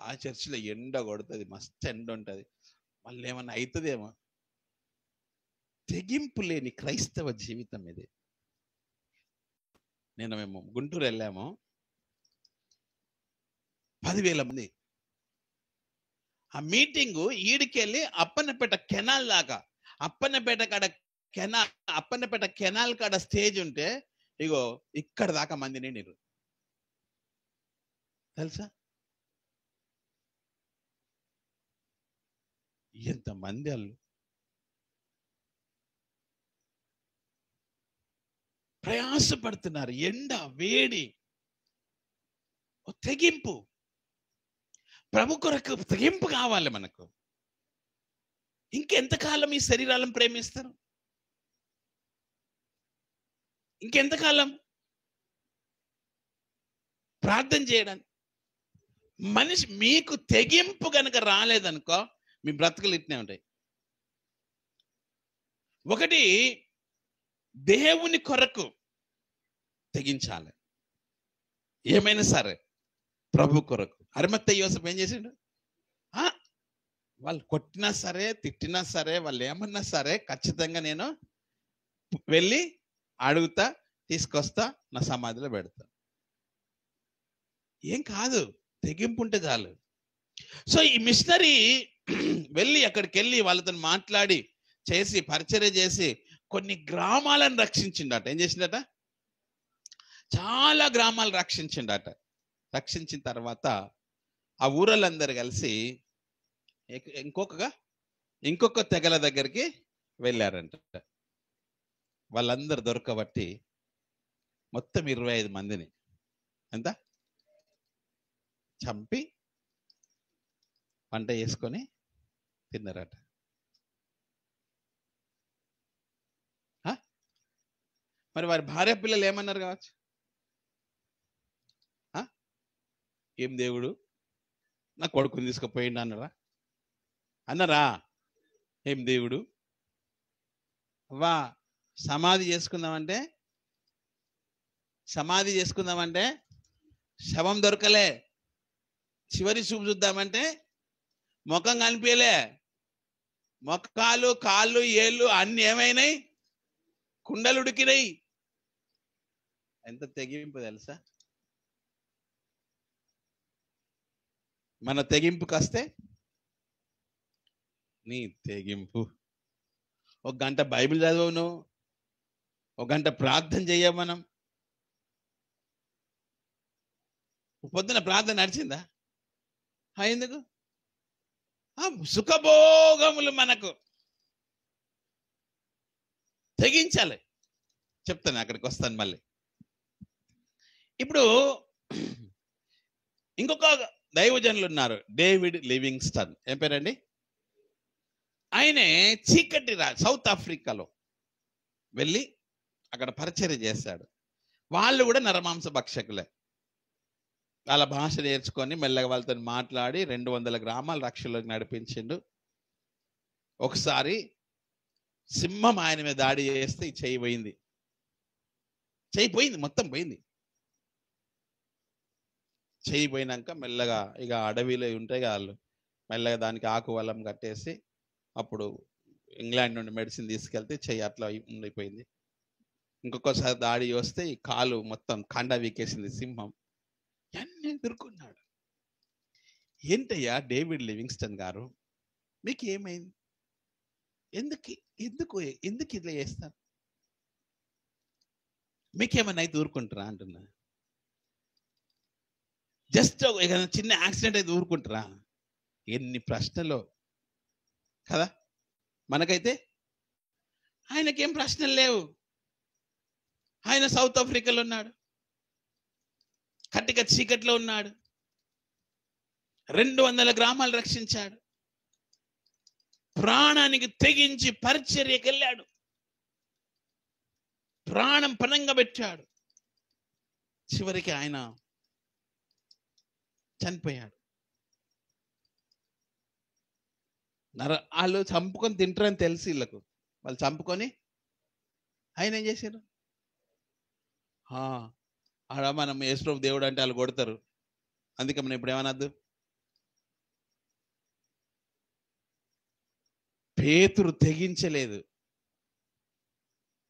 ఆ చర్చిలో ఎండ కొడుతుంది, మస్తు ఎండ ఉంటుంది, మళ్ళీ ఏమన్నా అవుతుందేమో. తెగింపు లేని క్రైస్తవ జీవితం ఇది. మేము గుంటూరు వెళ్ళాము, 10,000 మంది. ఆ మీటింగు ఈడికెళ్ళి అప్పన్నపేట కెనాల్ దాకా, అప్పన్నపేట కెనాల్ కాడ స్టేజ్ ఉంటే ఇగో ఇక్కడ దాకా మందిని నీరు తెలుసా. ఎంతమంది వాళ్ళు ప్రయాసపడుతున్నారు, ఎండ వేడి, తెగింపు. ప్రభు కొరకు తెగింపు కావాలి మనకు. ఇంకెంతకాలం ఈ శరీరాలను ప్రేమిస్తారు? ఇంకెంతకాలం ప్రార్థన చేయడానికి? మనిషి మీకు తెగింపు కనుక రాలేదనుకో మీ బ్రతుకులు ఇట్నే ఉంటాయి. ఒకటి, దేవుని కొరకు తెగించాలి, ఏమైనా సరే ప్రభు కొరకు. అరిమత్తయి యోసేపు ఏం చేసిండు? వాళ్ళు కొట్టినా సరే, తిట్టినా సరే, వాళ్ళు ఏమన్నా సరే, ఖచ్చితంగా నేను వెళ్ళి అడుగుతా, తీసుకొస్తా, నా సమాధిలో పెడతా. ఏం కాదు, తెగింపు ఉంటే చాలు. సో ఈ మిషనరీ వెళ్ళి అక్కడికి వెళ్ళి వాళ్ళతో మాట్లాడి చేసి పరిచర్య చేసి కొన్ని గ్రామాలను రక్షించిండట. ఏం చేసిండట? చాలా గ్రామాలు రక్షించిండట. రక్షించిన తర్వాత ఆ ఊరలందరూ కలిసి ఇంకొక తెగల దగ్గరికి వెళ్ళారంట. వాళ్ళందరూ దొరకబట్టి మొత్తం 25 మందిని ఎంత చంపి వంట చేసుకొని తిన్నారట. మరి వారి భార్య పిల్లలు ఏమన్నారు కావచ్చు? ఏం దేవుడు నా కొడుకుని తీసుకుపోయిండు అన్నారా? ఏం దేవుడు, వా సమాధి చేసుకుందామంటే శవం దొరకలే, చివరి చూపు చూద్దామంటే ముఖం కనిపించలే, మొక్కలు కాళ్ళు ఏళ్ళు అన్ని ఏమైనాయి? కుండలు ఉడికినాయి. ఎంత తెగింపు తెలుసా? మన తెగింపుకి వస్తే నీ తెగింపు, 1 గంట బైబిల్ చదవవు నువ్వు, 1 గంట ప్రార్థన చెయ్య. మనం పొద్దున ప్రార్థన నడిచిందా? ఎందుకు? సుఖభోగములు మనకు తెగించాలి. చెప్తాను, అక్కడికి వస్తాను మళ్ళీ. ఇప్పుడు ఇంకొక దైవజనులు ఉన్నారు, డేవిడ్ లివింగ్స్టన్. ఏం పేరండి? ఆయనే చీకటి సౌత్ ఆఫ్రికాలో వెళ్ళి అక్కడ పరిచర్య చేశాడు. వాళ్ళు కూడా నరమాంస భక్షకులే. వాళ్ళ భాష నేర్చుకొని మెల్లగా వాళ్ళతో మాట్లాడి 200 గ్రామాల రక్షలోకి నడిపించిండు. ఒకసారి సింహం ఆయన మీద దాడి చేస్తే ఈ చెయ్యి పోయింది, మొత్తం పోయింది. చెయ్యి పోయినాక మెల్లగా ఇక అడవిలో ఉంటాయి వాళ్ళు, మెల్లగా దానికి ఆకువలం కట్టేసి అప్పుడు ఇంగ్లాండ్ నుండి మెడిసిన్ తీసుకెళ్తే చెయ్యి అట్లా ఉండిపోయింది. ఇంకొకసారి దాడి వస్తే ఈ కాలు మొత్తం కండ వీకేసింది సింహం. అన్నీ ఎదుర్కొన్నాడు. ఏంటయ్యా డేవిడ్ లివింగ్స్టన్ గారు, మీకు ఏమైంది? ఎందుకు ఇట్లా చేస్తారు? మీకేమన్నా అయితే ఊరుకుంటారా అంటున్నా. జస్ట్ చిన్న యాక్సిడెంట్ అయితే ఊరుకుంటారా? ఎన్ని ప్రశ్నలు కదా మనకైతే. ఆయనకేం ప్రశ్నలు లేవు. ఆయన సౌత్ ఆఫ్రికాలో ఉన్నాడు, కట్టిక చీకట్లో ఉన్నాడు, 200 గ్రామాలు రక్షించాడు, ప్రాణానికి తెగించి పరిచర్యకి వెళ్ళాడు, ప్రాణం పణంగా పెట్టాడు. చివరికి ఆయన చనిపోయాడు. వాళ్ళు చంపుకొని తింటారని తెలిసి వీళ్ళకు, వాళ్ళు చంపుకొని ఆయన ఏం చేశారు, ఆడ మనం యేసుప్రభు దేవుడు అంటే వాళ్ళు కొడతారు, అందుకే మనం ఇప్పుడు ఏమనద్దు. పేతురు తెగించలేదు,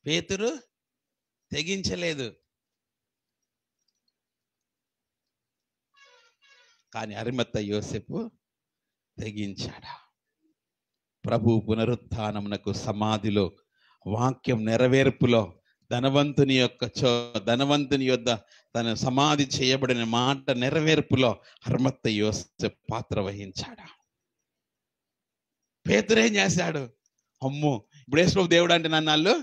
పేతురు తెగించలేదు, కానీ అరిమత్త యోసేపు తెగించాడా. ప్రభు పునరుత్థానమునకు సమాధిలో వాక్యం నెరవేర్పులో ధనవంతుని యొద్ద తన సమాధి చేయబడిన మాట నెరవేర్పులో అరిమత్త యోసేపు పాత్ర వహించాడా. పేతురేం చేశాడు, అమ్మో ఇప్పుడు యేసుప్రభు దేవుడు అంటే నన్ను వాళ్ళు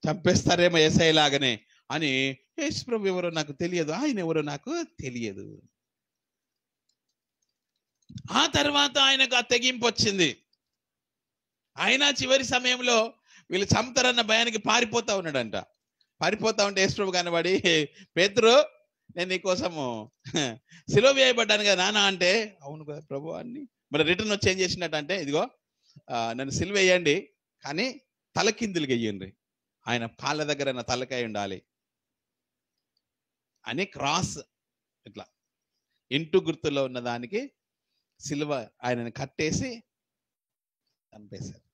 చంపేస్తారేమో యేసయ్య లాగానే అని, యేసుప్రభు ఎవరో నాకు తెలియదు, ఆయన ఎవరో నాకు తెలియదు. ఆ తర్వాత ఆయనకు ఆ తెగింపు వచ్చింది. ఆయన చివరి సమయంలో వీళ్ళు చంపుతారన్న భయానికి పారిపోతా ఉన్నాడంట. పారిపోతా ఉంటే యేసుప్రభు కనబడి, పేతురు నేను నీకోసము సిలువ వేయబడ్డాను కదా నాన్న అంటే, అవును కదా ప్రభు అన్ని. మరి రిటర్న్ వచ్చి ఏం చేసినట్టు అంటే, ఇదిగో నన్ను సిలువ వేయండి కానీ తలకిందులుగా వేయండి, ఆయన కాళ్ళ దగ్గర నా తలకాయ ఉండాలి అని క్రాస్ ఇట్లా ఇంటు గుర్తులో ఉన్న దానికి సిలువ ఆయనని కట్టేసి చంపేశారు.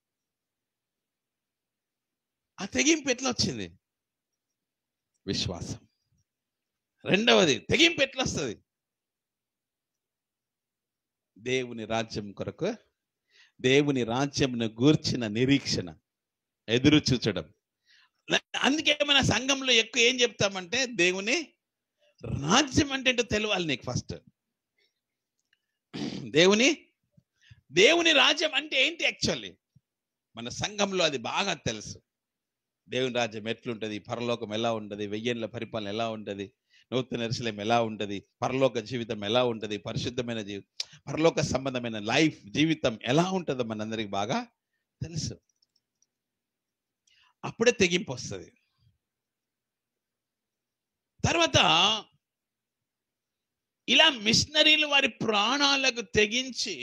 ఆ తెగింపు ఎట్లా వచ్చింది? విశ్వాసం. రెండవది తెగింపు ఎట్లా వస్తుంది? దేవుని రాజ్యం కొరకు, దేవుని రాజ్యంను గూర్చిన నిరీక్షణ, ఎదురు చూచడం. అందుకే మన సంఘంలో ఎక్కువ ఏం చెప్తామంటే, దేవుని రాజ్యం అంటే ఏంటో తెలియాలి నీకు ఫస్ట్. దేవుని రాజ్యం అంటే ఏంటి? యాక్చువల్లీ మన సంఘంలో అది బాగా తెలుసు. దేవుని రాజ్యం ఎట్లుంటది, పరలోకం ఎలా ఉంటది, 1000 ఏళ్ల పరిపాలన ఎలా ఉంటది, నూతన యెరూషలేము ఎలా ఉంటది, పరలోక జీవితం ఎలా ఉంటది, పరిశుద్ధమైన పరలోక సంబంధమైన లైఫ్ జీవితం ఎలా ఉంటుందో మనందరికి బాగా తెలుసు. అప్పుడే తెగింపు వస్తుంది. తర్వాత ఇలా మిషనరీలు వారి ప్రాణాలకు తెగించి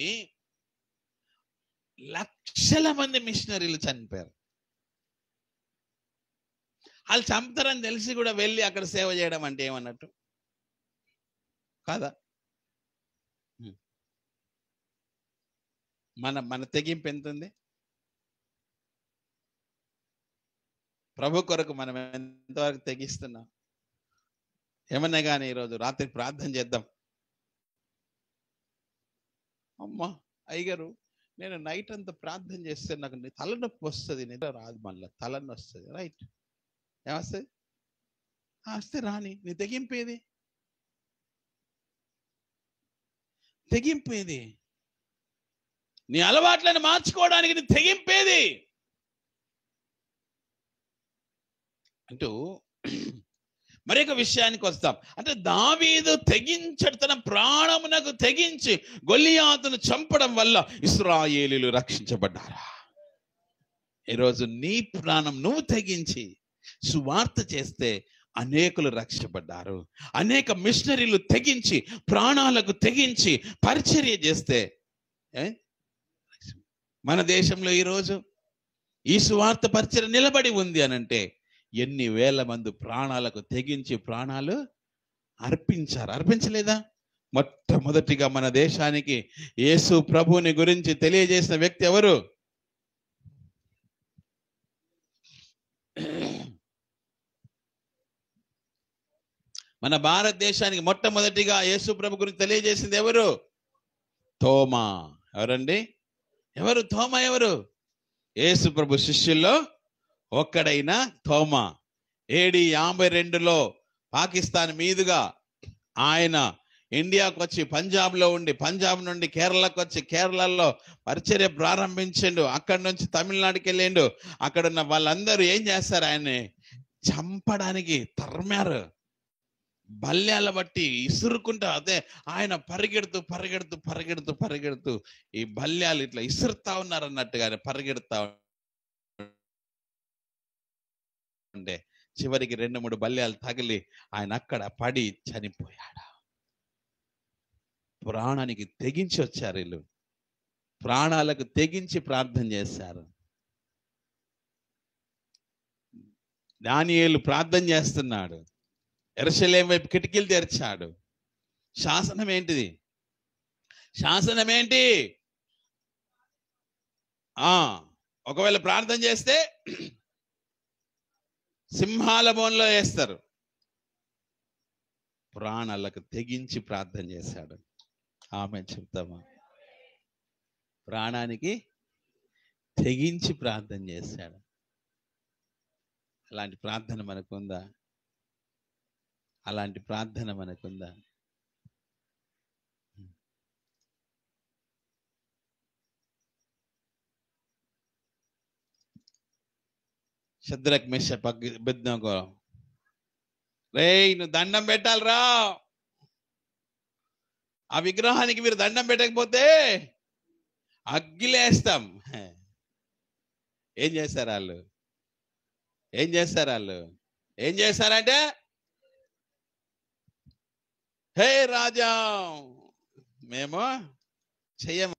లక్షల మంది మిషనరీలు చనిపోయారు. వాళ్ళు చంపుతారని తెలిసి కూడా వెళ్ళి అక్కడ సేవ చేయడం అంటే ఏమన్నట్టు కాదా? మన తెగింపు ఎంత ఉంది? ప్రభు కొరకు మనం ఎంతవరకు తెగిస్తున్నాం? ఏమన్నా కానీ ఈరోజు రాత్రి ప్రార్థన చేద్దాం. అమ్మా అయ్యగారు, నేను నైట్ అంతా ప్రార్థన చేస్తే నాకు తలనొప్పి వస్తుంది, నిద్ర రాదు, మళ్ళీ తలనొప్పి వస్తుంది. రైట్, ఏమొస్తుంది? వస్తే రాని, నీ తెగింపేది? తెగింపేది నీ అలవాట్లను మార్చుకోవడానికి నీ తెగింపేది అంటూ మరొక విషయానికి వస్తాం. అంటే దావీదు తెగించడు, తన ప్రాణమునకు తెగించి గొలియాతును చంపడం వల్ల ఇశ్రాయేలీయులు రక్షించబడ్డారా? ఈరోజు నీ ప్రాణం నువ్వు తెగించి సువార్త చేస్తే అనేకులు రక్షించబడ్డారు. అనేక మిషనరీలు తెగించి ప్రాణాలకు తెగించి పరిచర్య చేస్తే మన దేశంలో ఈరోజు ఈ సువార్త పరిచర్య నిలబడి ఉంది అనంటే ఎన్ని వేల మంది ప్రాణాలకు తెగించి ప్రాణాలు అర్పించారు. అర్పించలేదా? మొట్టమొదటిగా మన దేశానికి యేసు ప్రభువుని గురించి తెలియజేసిన వ్యక్తి ఎవరు? మన భారతదేశానికి మొట్టమొదటిగా యేసు ప్రభు గురించి తెలియజేసింది ఎవరు? తోమా. ఎవరండి? ఎవరు తోమా? ఎవరు? యేసు ప్రభు శిష్యుల్లో ఒక్కడైన తోమా. AD 52లో పాకిస్తాన్ మీదుగా ఆయన ఇండియాకు వచ్చి పంజాబ్లో ఉండి, పంజాబ్ నుండి కేరళకు వచ్చి కేరళలో పరిచర్య ప్రారంభించిండు. అక్కడి నుంచి తమిళనాడుకి వెళ్ళిండు. అక్కడున్న వాళ్ళందరూ ఏం చేస్తారు? ఆయన్ని చంపడానికి తరిమారు. బల్యాల బట్టి ఇసురుకుంటా, అదే ఆయన పరిగెడుతూ ఈ బల్యాలు ఇట్లా ఇసురుతా ఉన్నారు అన్నట్టుగా పరిగెడుతా ఉంటే చివరికి 2-3 బల్యాలు తగిలి ఆయన అక్కడ పడి చనిపోయాడు. ప్రాణానికి తెగించి వచ్చారు వీళ్ళు. ప్రాణాలకు తెగించి ప్రార్థన చేశారు. దానియేలు ప్రార్థన చేస్తున్నాడు. యెరూషలేము వైపు కిటికీలు తెరిచాడు. శాసనం ఏంటిది? శాసనం ఏంటి? ఒకవేళ ప్రార్థన చేస్తే సింహాల బోన్లో వేస్తారు. ప్రాణాలకు తెగించి ప్రార్థన చేశాడు. ఆమె చెప్తామా? ప్రాణానికి తెగించి ప్రార్థన చేశాడు. అలాంటి ప్రార్థన మనకుందా? అలాంటి ప్రార్థన మనకుందా? షద్రక్ మేషక్ అబేద్నెగో, రేయ్ నువ్వు దండం పెట్టాలిరా, ఆ విగ్రహానికి మీరు దండం పెట్టకపోతే అగ్గిలేస్తాం. ఏం చేస్తారు వాళ్ళు? ఏం చేస్తారంటే, హే రాజా మేము చెయ్యము.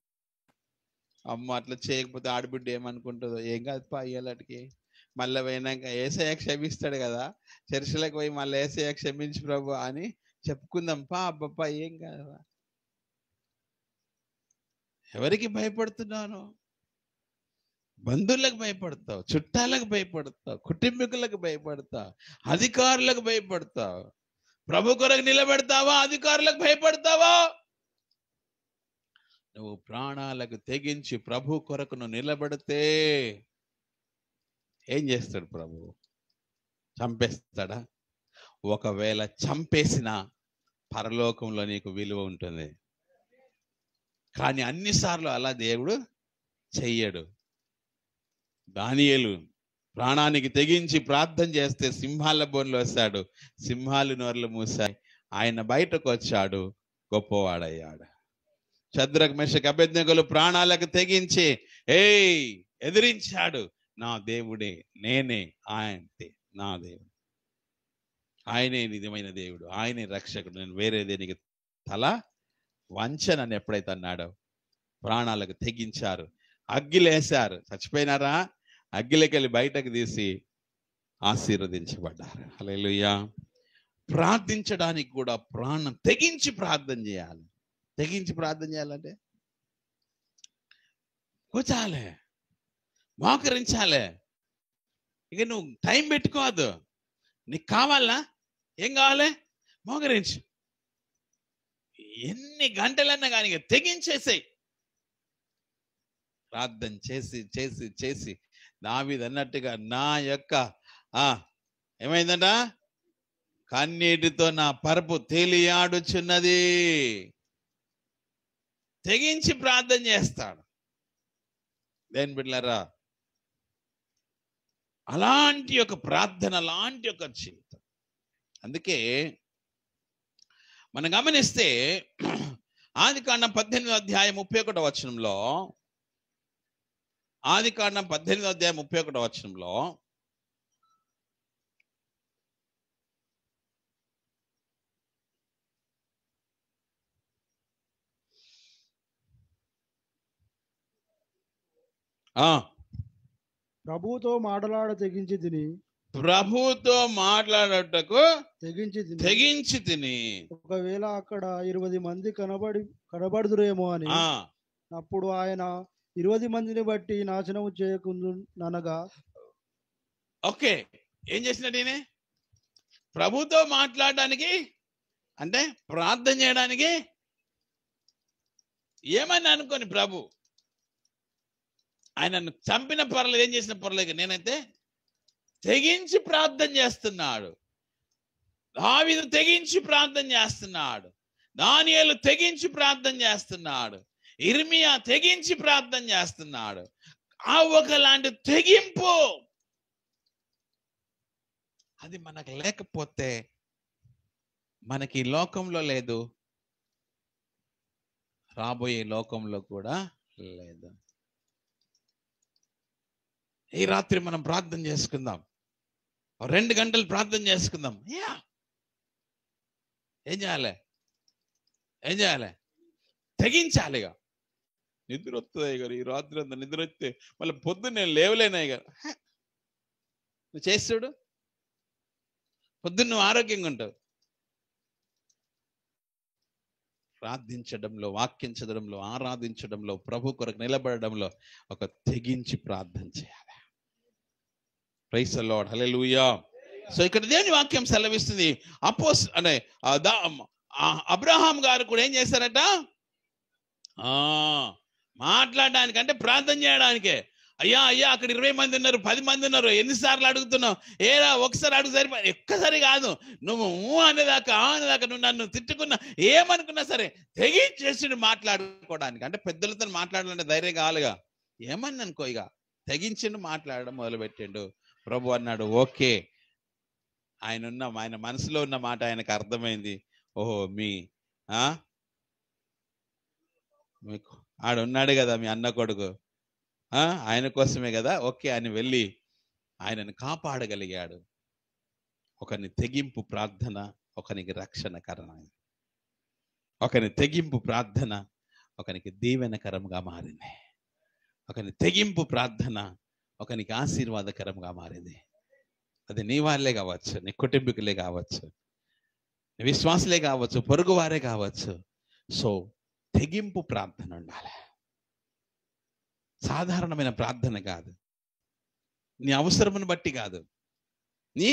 అమ్మ అట్లా చేయకపోతే ఆడబిడ్డ ఏమనుకుంటుందో. ఏం కాదు పా, అయ్యేలాంటికి మళ్ళీ పోయినాక యేసయ్య క్షమిస్తాడు కదా, చర్చిలకు పోయి మళ్ళీ యేసయ్య క్షమించు ప్రభు అని చెప్పుకుందాం పా. అబ్బప్పా ఏం కాదు. ఎవరికి భయపడుతున్నాను? బంధువులకు భయపడతావు, చుట్టాలకు భయపడతావు, కుటుంబీకులకు భయపడతావు, అధికారులకు భయపడతావు. ప్రభు కొరకు నిలబెడతావా? అధికారులకు భయపడతావా? నువ్వు ప్రాణాలకు తెగించి ప్రభు కొరకు నువ్వు నిలబడితే ఏం చేస్తాడు ప్రభు? చంపేస్తాడా? ఒకవేళ చంపేసిన పరలోకంలో నీకు విలువ ఉంటుంది. కానీ అన్నిసార్లు అలా దేవుడు చెయ్యడు. దానియేలు ప్రాణానికి తెగించి ప్రార్థన చేస్తే సింహాల బోన్లో వస్తాడు. సింహాలు నోర్లు మూసాయి. ఆయన బయటకు వచ్చాడు, గొప్పవాడయ్యాడు. షద్రక్ మేషక్ అబేద్నెగోలు ప్రాణాలకు తెగించి ఎదిరించాడు. నా దేవుడే, నేనే ఆయనే నా దేవుడు, ఆయనే నిజమైన దేవుడు, ఆయనే రక్షకుడు, నేను వేరే దేనికి తల వంచనని ఎప్పుడైతే అన్నాడో ప్రాణాలకు తెగించారు. అగ్గిలేశారు. చచ్చిపోయినారా? అగ్గిలోకెళ్ళి బయటకు తీసి ఆశీర్వదించబడ్డారు. హల్లెలూయా. ప్రార్థించడానికి కూడా ప్రాణం తెగించి ప్రార్థన చేయాలి. తెగించి ప్రార్థన చేయాలంటే కూర్చాలే, మోకరించాలే. ఇక నువ్వు టైం పెట్టుకోవద్దు. నీకు కావాలా? ఏం కావాలి? మోకరించు. ఎన్ని గంటలన్నా కానీ తెగించేసాయి. ప్రార్థన చేసి చేసి చేసి దావీదు అన్నట్టుగా నా యొక్క ఏమైందంట? కన్నీటితో నా పరుపు తేలియాడుచున్నది. తెగించి ప్రార్థన చేస్తాడు. దేని బిడ్డలారా, అలాంటి ఒక ప్రార్థన, అలాంటి ఒక జీవితం. అందుకే మనం గమనిస్తే ఆదికాండం 18వ అధ్యాయం 31వ వచనంలో, ఆదికాండం 18వ అధ్యాయం 31వ వచనంలో ప్రభువుతో మాట్లాడ తెగించి తిని, ప్రభుతో మాట్లాడటకు తెగించి తిని, ఒకవేళ అక్కడ 20 మంది కనబడుదురేమో అని. అప్పుడు ఆయన 20 మందిని బట్టి నాశనం చేయకుందునగా. ఓకే, ఏం చేసినట్టు ఈయన? ప్రభుతో మాట్లాడడానికి అంటే ప్రార్థన చేయడానికి ఏమని అనుకోని ప్రభు ఆయనను చంపిన పర్లేదు, ఏం చేసిన పర్లేదు, నేనైతే తెగించి ప్రార్థన చేస్తున్నాడు. దావీదు తెగించి ప్రార్థన చేస్తున్నాడు. దానియేలు తెగించి ప్రార్థన చేస్తున్నాడు. ఇర్మియా తెగించి ప్రార్థన చేస్తున్నాడు. ఆ ఒకలాంటి తెగింపు అది మనకు లేకపోతే మనకి ఈ లోకంలో లేదు, రాబోయే లోకంలో కూడా లేదు. ఈ రాత్రి మనం ప్రార్థన చేసుకుందాం. 2 గంటలు ప్రార్థన చేసుకుందాం. ఏం చేయాలి? తెగించాలిగా. నిద్ర వస్తుంది అయ్యగారు, ఈ రాత్రి అంతా నిద్ర వస్తే మళ్ళీ పొద్దున్న నేను లేవలేను అయ్యగారు. నువ్వు చేస్తాడు, పొద్దున్న నువ్వు ఆరోగ్యంగా ఉంటావు. ప్రార్థించడంలో, వాక్యం చదవడంలో, ఆరాధించడంలో, ప్రభు కొరకు నిలబడడంలో ఒక తెగించి ప్రార్థన చేయాలి. Praise the lord, hallelujah. So ఇక్కడ దేవుని వాక్యం సెలవిస్తుంది, అబ్రహాం గారు కూడా ఏం చేశారట, మాట్లాడడానికి అంటే ప్రార్థన చేయడానికే. అయ్యా అయ్యా అక్కడ 20 మంది ఉన్నారు, 10 మంది ఉన్నారు, ఎన్నిసార్లు అడుగుతున్నావు? ఏరా ఒకసారి అడుగు సరిపోయి, ఒక్కసారి కాదు, నువ్వు అనేదాకా నువ్వు నన్ను తిట్టుకున్నా, ఏమనుకున్నా సరే తెగించేసి మాట్లాడుకోవడానికి. అంటే పెద్దలతో మాట్లాడాలంటే ధైర్యం కావాలిగా. ఏమని అనుకో, ఇక తెగించిండు, మాట్లాడడం మొదలుపెట్టిండు. ప్రభు అన్నాడు ఓకే. ఆయన మనసులో ఉన్న మాట ఆయనకు అర్థమైంది. ఓహో, మీకు ఆడున్నాడు కదా మీ అన్న కొడుకు, ఆయన కోసమే కదా, ఓకే అని వెళ్ళి ఆయనను కాపాడగలిగాడు. ఒకని తెగింపు ప్రార్థన ఒకనికి రక్షణకరం, ఒకని తెగింపు ప్రార్థన ఒకనికి దీవెనకరంగా మారింది, ఒకని తెగింపు ప్రార్థన ఒకనికి ఆశీర్వాదకరంగా మారింది. అది నీ వాళ్ళే కావచ్చు, నీ కుటుంబీకులే కావచ్చు, నీ విశ్వాసులే కావచ్చు, పొరుగు వారే కావచ్చు. సో తెగింపు ప్రార్థన ఉండాలి. సాధారణమైన ప్రార్థన కాదు, నీ అవసరమును బట్టి కాదు, నీ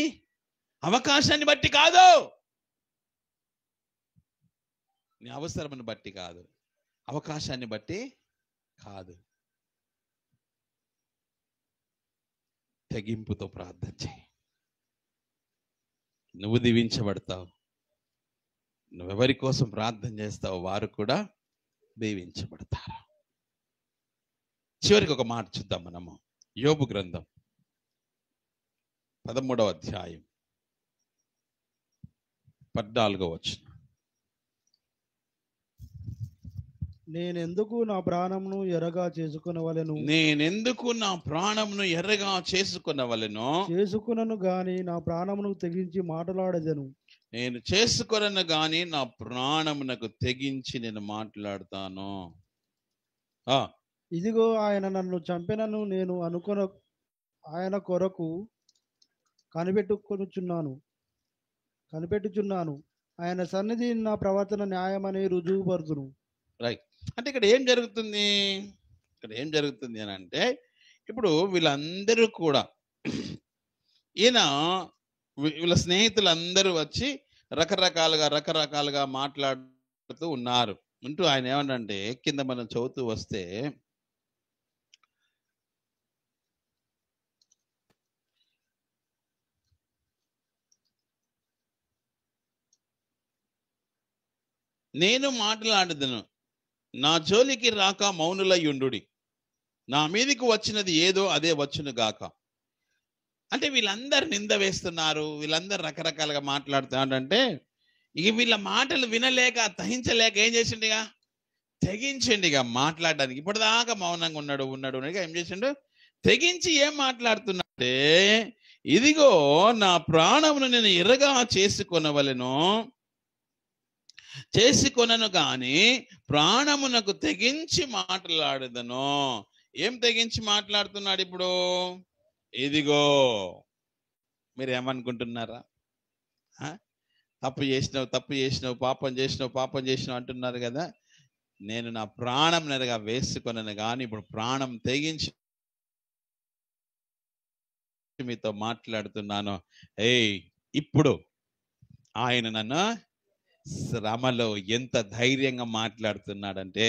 అవకాశాన్ని బట్టి కాదు, నీ అవసరమును బట్టి కాదు, అవకాశాన్ని బట్టి కాదు. తెగింపుతో ప్రార్థన చేయి. నువ్వు దీవించబడతావు. నువ్వెవరి కోసం ప్రార్థన చేస్తావు వారు కూడా దీవించబడతారు. చివరికి ఒక మాట చూద్దాం మనము. యోబు గ్రంథం 13వ అధ్యాయం 14వ వచనం. నేనెందుకు నా ప్రాణమును ఎర్రగా చేసుకొనవలెను, చేసుకొనను గాని నా ప్రాణమును తెగించి మాట్లాడదను. నేను చేసుకొనను గాని నా ప్రాణమునకు తెగించి నేను మాట్లాడతాను. ఇదిగో ఆయన నన్ను చంపినను నేను ఆయన కొరకు కనిపెట్టుచున్నాను. ఆయన సన్నిధి నా ప్రవర్తన న్యాయమని రుజువుపరుచును. రైట్. అంటే ఇక్కడ ఏం జరుగుతుంది? అని అంటే ఇప్పుడు వీళ్ళందరూ కూడా వీళ్ళ స్నేహితులందరూ వచ్చి రకరకాలుగా మాట్లాడుతూ ఉన్నారు. ఉంటూ ఆయన ఏమనంటే కింద మనం చదువుతూ వస్తే, నేను మాట్లాడదును, నా జోలికి రాక మౌనులయ్యుండుడి, నా మీదికి వచ్చినది ఏదో అదే వచ్చును గాక. అంటే వీళ్ళందరూ నింద వేస్తున్నారు, వీళ్ళందరూ రకరకాలుగా మాట్లాడుతున్నారంటే ఇక వీళ్ళ మాటలు వినలేక తహించలేక ఏం చేసిండిగా, తెగించండిగా మాట్లాడడానికి. ఇప్పటిదాకా మౌనంగా ఉన్నాడు ఏం చేసిండు, తెగించి ఏం మాట్లాడుతున్నాడే, ఇదిగో నా ప్రాణమును నేను ఎర్రగా చేసుకొనను గాని ప్రాణమునకు తెగించి మాట్లాడదను. ఏం తెగించి మాట్లాడుతున్నాడు ఇప్పుడు? ఇదిగో, మీరేమనుకుంటున్నారా? తప్పు చేసినావు, పాపం చేసినావు అంటున్నారు కదా. నేను నా ప్రాణం నెరగా వేసుకొనను కానీ ఇప్పుడు ప్రాణం తెగించి మీతో మాట్లాడుతున్నాను. ఇప్పుడు ఆయన నన్ను శ్రమలో ఎంత ధైర్యంగా మాట్లాడుతున్నాడంటే,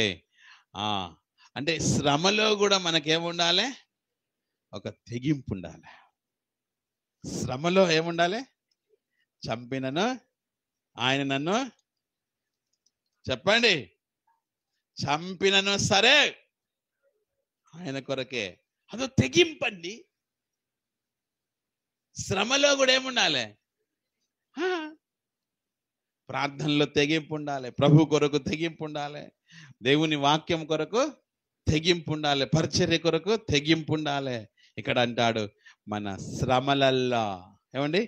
అంటే శ్రమలో కూడా మనకేముండాలి? ఒక తెగింపు ఉండాలి. శ్రమలో ఏముండాలి? చంపినను ఆయన నన్ను, చెప్పండి, చంపినను సరే ఆయన కొరకే. అదో తెగింపండి. శ్రమలో కూడా ఏముండాలి? ప్రార్థనలో తెగింపు ఉండాలి, ప్రభు కొరకు తెగింపు ఉండాలి, దేవుని వాక్యం కొరకు తెగింపు ఉండాలి, పరిచర్య కొరకు తెగింపు ఉండాలి. ఇక్కడ అంటాడు మన శ్రమలల్లా. ఏమండి,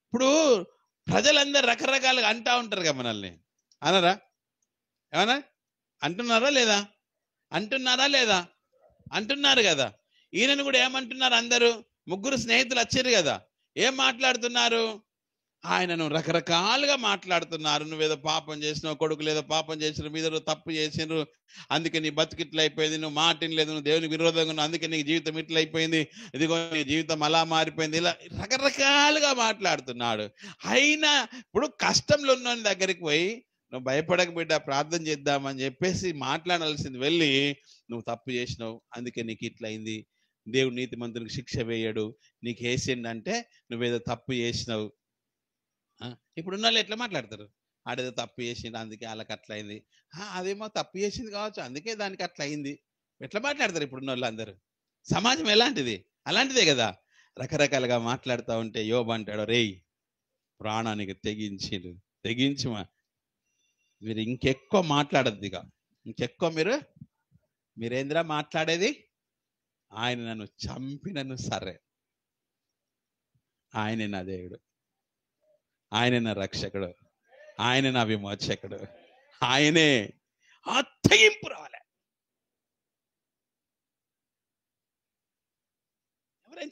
ఇప్పుడు ప్రజలందరూ రకరకాలుగా అంటా ఉంటారు కదా మనల్ని, అనరా? ఏమన్నా అంటున్నారా లేదా? అంటున్నారా లేదా? అంటున్నారు కదా. ఈయనను కూడా ఏమంటున్నారు? అందరూ ముగ్గురు స్నేహితులు వచ్చారు కదా, ఏం మాట్లాడుతున్నారు? ఆయనను రకరకాలుగా మాట్లాడుతున్నారు. నువ్వేదో పాపం చేసినావు, కొడుకులు ఏదో పాపం చేసినారు, మీద తప్పు చేసినారు, అందుకే నీ బతుకు ఇట్లా అయిపోయింది, నువ్వు మాట లేదు, నువ్వు దేవునికి విరోధంగా ఉన్నావు, అందుకే నీ జీవితం ఇట్లా అయిపోయింది, ఇదిగో నీ జీవితం అలా మారిపోయింది, ఇలా రకరకాలుగా మాట్లాడుతున్నాడు. అయినా ఇప్పుడు కష్టంలో ఉన్న దగ్గరికి పోయి నువ్వు భయపడక బిడ్డ, ప్రార్థన చేద్దామని చెప్పేసి మాట్లాడాల్సింది వెళ్ళి, నువ్వు తప్పు చేసినావు, అందుకే నీకు ఇట్లా అయింది, దేవుడు నీతిమంతునికి శిక్ష వేయడు, నీకు వేసిండంటే నువ్వేదో తప్పు చేసినావు. ఇప్పుడున్న వాళ్ళు ఎట్లా మాట్లాడతారు? ఆడేదో తప్పు చేసిండు అందుకే వాళ్ళకి అట్లా అయింది, అదేమో తప్పు చేసింది కావచ్చు అందుకే దానికి అట్లా అయింది. ఎట్లా మాట్లాడతారు ఇప్పుడున్న వాళ్ళు అందరూ? సమాజం ఎలాంటిది? అలాంటిదే కదా. రకరకాలుగా మాట్లాడుతూ ఉంటే యోబు అంటాడు, రేయ్ ప్రాణానికి తెగించి మీరు ఇంకెక్కువ మాట్లాడద్దు, ఇంకెక్కువ మీరేంద్రా మాట్లాడేది? ఆయన నన్ను చంపినను సరే, ఆయనే నా దేవుడు, ఆయనే నా రక్షకుడు, ఆయనే నా విమోచకుడు, ఆయనే. ఆ తెగింపు రావాలి. ఎవరేం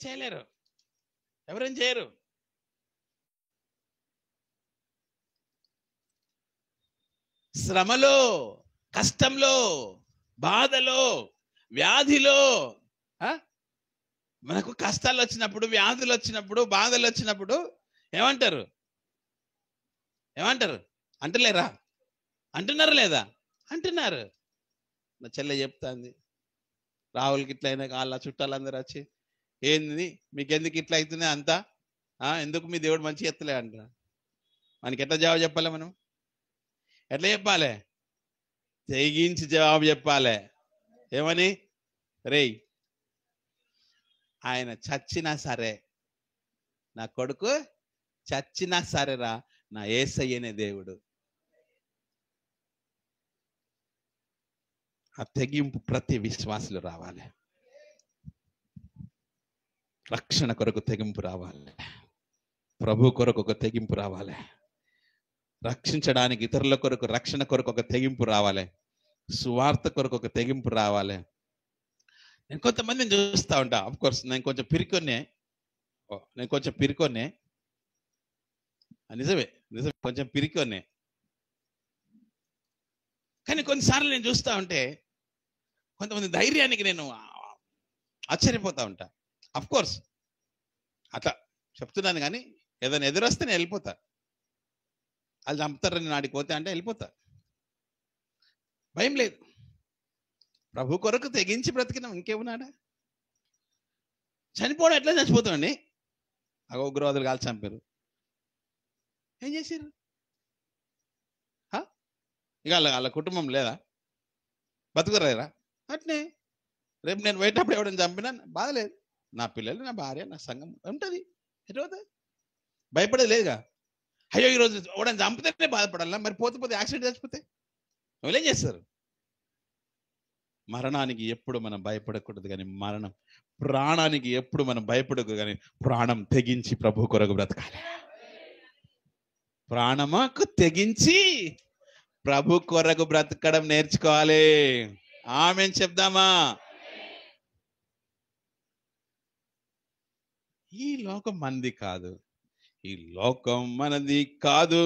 చేయరు. శ్రమలో, కష్టంలో, బాధలో, వ్యాధిలో, మనకు కష్టాలు వచ్చినప్పుడు, వ్యాధులు వచ్చినప్పుడు, బాధలు వచ్చినప్పుడు ఏమంటారు? అంటలేరా? అంటున్నారా లేదా? అంటున్నారు. నా చెల్లె చెప్తాంది, రాహుల్కి ఇట్లా అయినా వాళ్ళ చుట్టాలందరూ వచ్చి, ఏంది మీకెందుకు ఇట్లా అవుతుంది అంతా, ఎందుకు మీ దేవుడు మంచి ఎత్తలే అంటారా? మనకి ఎట్లా జవాబు చెప్పాలి? మనం ఎట్లా చెప్పాలి? తెగించి జవాబు చెప్పాలి. ఏమని? రేయ్ ఆయన చచ్చినా సరే, నా కొడుకు చచ్చినా సరేరా, నా యేసయ్యనే దేవుడు. ఆ తెగింపు ప్రతి విశ్వాసులు రావాలి. రక్షణ కొరకు తెగింపు రావాలి, ప్రభు కొరకు ఒక తెగింపు రావాలి, రక్షించడానికి ఇతరుల కొరకు, రక్షణ కొరకు ఒక తెగింపు రావాలి, సువార్త కొరకు ఒక తెగింపు రావాలి. నేను కొంతమందిని చూస్తూ ఉంటా. ఆఫ్ కోర్స్ నేను కొంచెం పిరికొన్నే, నిజమే కొంచెం పిరికొన్నే. కానీ కొన్నిసార్లు నేను చూస్తూ ఉంటే కొంతమంది ధైర్యానికి నేను ఆశ్చర్యపోతూ ఉంటా. అఫ్ కోర్స్ అట్లా చెప్తున్నాను, కానీ ఏదైనా ఎదురొస్తే నేను వెళ్ళిపోతా. వాళ్ళు చంపుతారని నాడికి పోతే అంటే వెళ్ళిపోతా, భయం లేదు. ప్రభు కొరకు తెగించి బ్రతికినాం, ఇంకేమున్నాడా? చనిపోవడం ఎట్లా చచ్చిపోతామండి? ఉగ్రవాదులు కాల్చి చంపారు, ఏం చేశారు? ఇక వాళ్ళ కుటుంబం లేదా? బతుకురారా? అట్నే రేపు నేను పోయేటప్పుడు ఎవడని చంపినా బాధలేదు, నా పిల్లలు, నా భార్య, నా సంఘం ఉంటుంది. ఎటుపోతే భయపడేది లేదుగా. అయ్యో ఈరోజు ఎవడని చంపితేనే బాధపడాలా, మరి పోతే యాక్సిడెంట్ చచ్చిపోతే వాళ్ళేం చేస్తారు? మరణానికి ఎప్పుడు మనం భయపడకూడదు, కానీ ప్రాణానికి ఎప్పుడు మనం భయపడకూడదు, కానీ ప్రాణం తెగించి ప్రభు కొరకు బ్రతకాలి. ప్రాణముకు తెగించి ప్రభు కొరకు బ్రతకడం నేర్చుకోవాలి. ఆమేన్ చెప్దామా? ఈ లోకం మనది కాదు, ఈ లోకం మనది కాదు,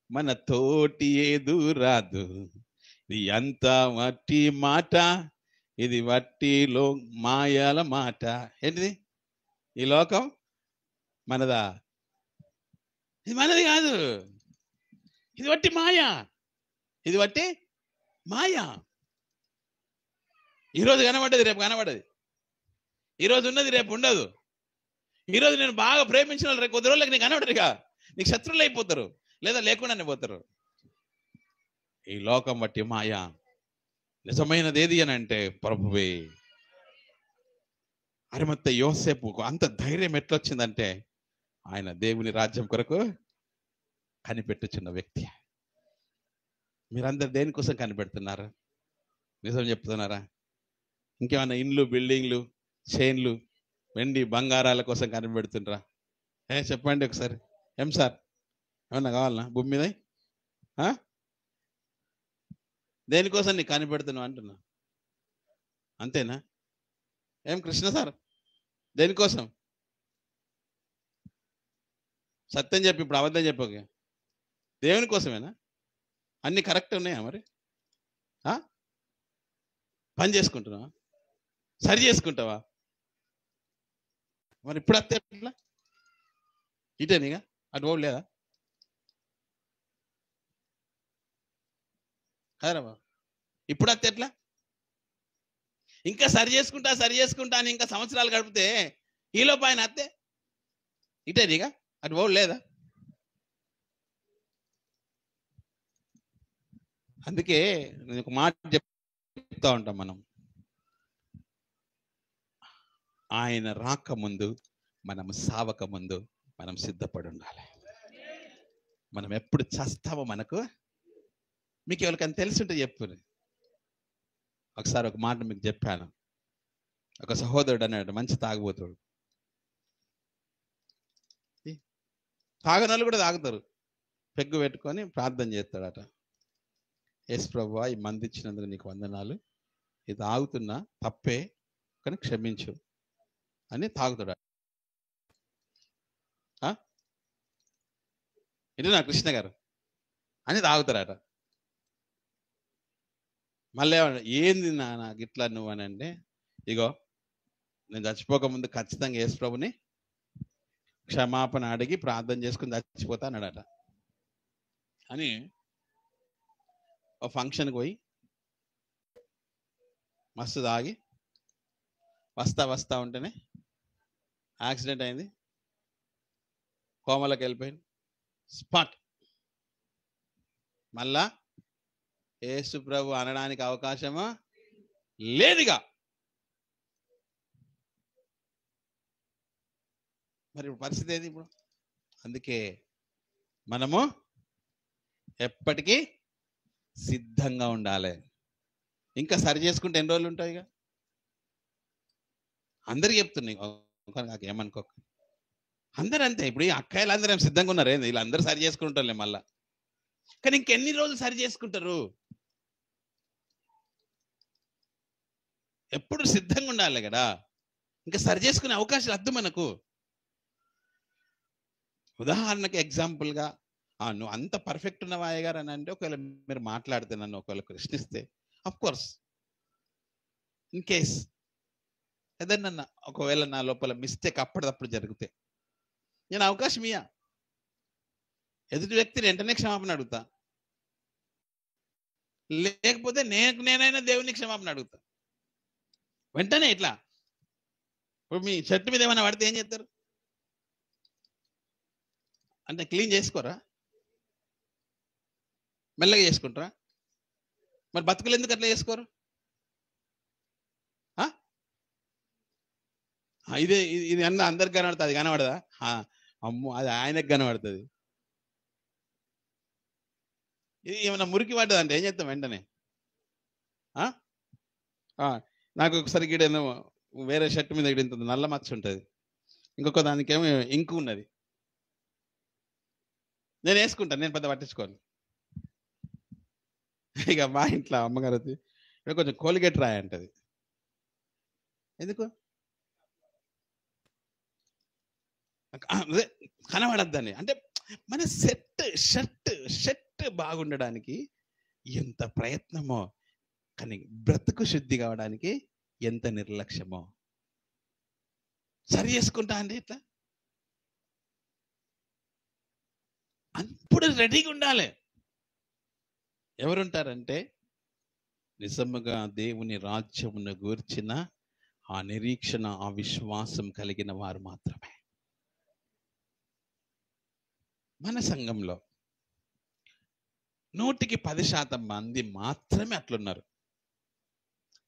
మన తోటి ఏదు రాదు, ఇది అంతా వట్టి మాట, ఇది వట్టిలో మాయల మాట. ఏంటిది? ఈ లోకం మనదా? ఇది మనది కాదు, ఇది వట్టి మాయా, ఇది వట్టి మాయా. ఈరోజు కనబడ్డది రేపు కనబడ్డది, ఈరోజు ఉన్నది రేపు ఉండదు. ఈరోజు నేను బాగా ప్రేమించిన వాళ్ళు రేపు కొద్ది రోజులకి నీకు కనబడరుగా, నీకు శత్రువులు అయిపోతారు, లేదా లేకుండానే పోతారు. ఈ లోకం బట్టి మాయా, నిజమైనది ఏది అని అంటే ప్రభువే. అరిమత్త యోసేపు అంత ధైర్యం ఎట్లొచ్చిందంటే ఆయన దేవుని రాజ్యం కొరకు కనిపెట్టుచున్న వ్యక్తి. మీరందరు దేనికోసం కనిపెడుతున్నారా? నిజం చెప్తున్నారా? ఇంకేమన్నా ఇండ్లు, బిల్డింగ్లు, చైన్లు, వెండి బంగారాల కోసం కనిపెడుతుండ్రా? చెప్పండి ఒకసారి. ఏం సార్ ఏమన్నా కావాలన్నా భూమి మీద? దేనికోసం నీకు కనిపెడుతున్నావు అంటున్నా? అంతేనా? ఏం కృష్ణ సార్ దేనికోసం? సత్యం చెప్పి ఇప్పుడు అబద్ధం చెప్పక దేవుని కోసమేనా? అన్ని కరెక్ట్ ఉన్నాయా మరి? పని చేసుకుంటున్నావా? సరి చేసుకుంటావా? మరి ఇప్పుడు అత్తే ఎట్లా? ఇటేనిగా అటు పోలేదా? కదరా బాబు, ఇప్పుడు అత్తే ఎట్లా? ఇంకా సరి చేసుకుంటా అని ఇంకా సంవత్సరాలు గడిపితే ఈలో పైన అత్తే ఇటేనిగా అటు పోలేదా? అందుకే నేను ఒక మాట చెప్తా ఉంటాం, మనం ఆయన రాకముందు, మనం సావక ముందు మనం సిద్ధపడి ఉండాలి. మనం ఎప్పుడు చస్తామో మనకు మీకు ఎవరికైనా తెలుసుంటే చెప్పు. ఒకసారి ఒక మాట మీకు చెప్పాను. ఒక సహోదరుడు అన్నాడు, మంచి తాగుబోతాడు, తాగనోళ్ళు కూడా తాగుతారు, పెగ్గు పెట్టుకొని ప్రార్థన చేస్తాడట. యేసు ప్రభువా, ఈ మంది ఇచ్చినందుకు నీకు వందనాలు, ఇది తాగుతున్నా తప్పే కానీ క్షమించు అని తాగుతాడు. ఇది నా కృష్ణ గారు అని తాగుతారట. మళ్ళీ ఏంది నాకు ఇట్లా నువ్వు అని అంటే, ఇగో నేను చచ్చిపోకముందు ఖచ్చితంగా యేసు ప్రభుని క్షమాపణ అడిగి ప్రార్థన చేసుకుని చచ్చిపోతా అన్నాడట. అని ఒక ఫంక్షన్కి పోయి మస్తు తాగి వస్తా ఉంటేనే యాక్సిడెంట్ అయింది, కోమలోకి వెళ్ళిపోయింది, స్పాట్. మళ్ళా యేసు ప్రభు అనడానికి అవకాశమా లేదుగా. మరి పరిస్థితి ఏది ఇప్పుడు? అందుకే మనము ఎప్పటికీ సిద్ధంగా ఉండాలి. ఇంకా సరి చేసుకుంటే ఎన్ని రోజులు ఉంటాయి? ఇక అందరికి చెప్తున్నాయి, నాకు ఏమనుకోక, అందరూ అంతే. ఇప్పుడు ఈ అక్కాయిలు అందరూ ఏం సిద్ధంగా ఉన్నారు? ఏంది వీళ్ళందరూ సరి చేసుకుంటారులే మళ్ళా. కానీ ఇంకెన్ని రోజులు సరి చేసుకుంటారు? ఎప్పుడు సిద్ధంగా ఉండాలి కదా. ఇంకా సరి చేసుకునే అవకాశాలు వద్దు మనకు. ఉదాహరణకి ఎగ్జాంపుల్గా, నువ్వు అంత పర్ఫెక్ట్ ఉన్నవా అయ్యగారు అని అంటే, ఒకవేళ మీరు మాట్లాడితే నన్ను ఒకవేళ ప్రశ్నిస్తే, అఫ్ కోర్స్ ఇన్ కేస్ ఏదన్నా ఒకవేళ నా లోపల మిస్టేక్ అప్పటిదప్పుడు జరిగితే నేను అవకాశం ఇయ్యా, ఎదుటి వ్యక్తిని వెంటనే క్షమాపణ అడుగుతా, లేకపోతే నేనైనా దేవుని క్షమాపణ అడుగుతా వెంటనే. ఇట్లా ఇప్పుడు మీ చెట్టు మీద ఏమైనా పడితే ఏం చేస్తారు? అంటే క్లీన్ చేసుకోరా? మెల్లగా చేసుకుంటారా? మరి బతుకులు ఎందుకు అట్లా చేసుకోరు? ఇది అన్న అందరికి కనబడుతుంది, అది కనబడదా? అమ్మో, అది ఆయనకు కనబడుతుంది. ఇది ఏమైనా మురికి పడ్డది అంటే ఏం చేస్తాం వెంటనే? నాకు ఒకసారి గిడేమో వేరే షర్ట్ మీద గిడింతుంది, నల్ల మచ్చ ఉంటుంది, ఇంకొక దానికేమో ఇంకు ఉన్నది. నేను వేసుకుంటాను, నేను పెద్ద పట్టించుకోను. ఇక మా ఇంట్లో అమ్మగారు ఇక్కడ కొంచెం కోల్గేట్ రాయి అంటది. ఎందుకు? కనబడద్దని. అంటే మన షర్ట్ బాగుండడానికి ఎంత ప్రయత్నమో, కానీ బ్రతుకు శుద్ధి కావడానికి ఎంత నిర్లక్ష్యమో. సరి చేసుకుంటా అండి ఇట్లా అప్పుడు రెడీగా ఉండాలి. ఎవరుంటారంటే నిజముగా దేవుని రాజ్యమును గూర్చిన ఆ నిరీక్షణ, ఆ విశ్వాసం కలిగిన వారు మాత్రమే. మన సంఘంలో 100% మంది మాత్రమే అట్లున్నారు.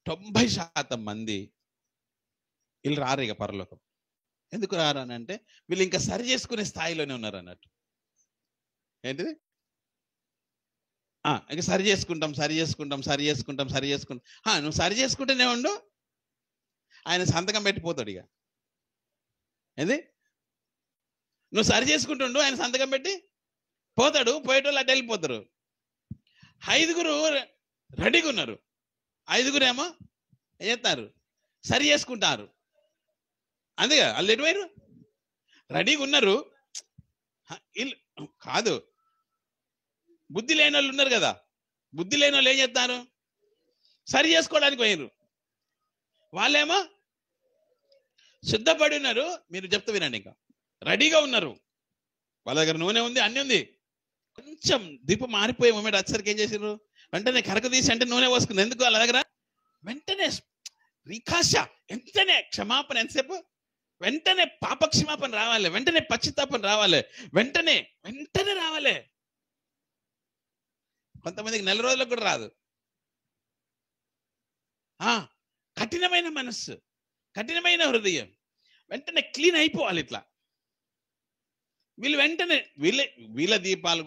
90% మంది వీళ్ళు రారు ఇక పరలోకం. ఎందుకు రారు అని అంటే, వీళ్ళు ఇంకా సరి చేసుకునే స్థాయిలోనే ఉన్నారు అన్నట్టు. ఏంటిది? ఇక సరి చేసుకుంటాం. నువ్వు సరి చేసుకుంటేనే ఉండు, ఆయన సంతకం పెట్టిపోతాడు. ఇక ఏంది? నువ్వు సరి చేసుకుంటుండు, ఆయన సంతకం పెట్టి పోతాడు. పోయేటోళ్ళు అడ్డు వెళ్ళిపోతారు. 5 రెడీగా ఉన్నారు, 5 ఏమో ఏం చేస్తారు? సరి చేసుకుంటారు. అంతేగా, వాళ్ళు ఎటువైరు రెడీగా ఉన్నారు. కాదు, బుద్ధి లేని వాళ్ళు ఉన్నారు కదా, బుద్ధి లేని వాళ్ళు ఏం చేస్తారు? సరి చేసుకోవడానికి పోయినారు. వాళ్ళేమో సిద్ధపడి ఉన్నారు. మీరు చెప్తా వినండి, ఇంకా రెడీగా ఉన్నారు. వాళ్ళ దగ్గర నూనె ఉంది, అన్నీ ఉంది. కొంచెం దీపం మారిపోయే మూమెంట్ వచ్చేసరికి ఏం చేసారు? వెంటనే కరక తీసి అంటే నూనె పోసుకుంది. ఎందుకు? వాళ్ళ దగ్గర వెంటనే రికాష, వెంటనే క్షమాపణ. ఎంతసేపు? వెంటనే పాపక్షమాపణ రావాలి, వెంటనే పశ్చాత్తాపం రావాలి, వెంటనే రావాలి. కొంతమందికి 4 రోజులకు కూడా రాదు. కఠినమైన మనస్సు, కఠినమైన హృదయం, వెంటనే క్లీన్ అయిపోవాలి. ఇట్లా వీళ్ళు వెంటనే వీళ్ళ దీపాలు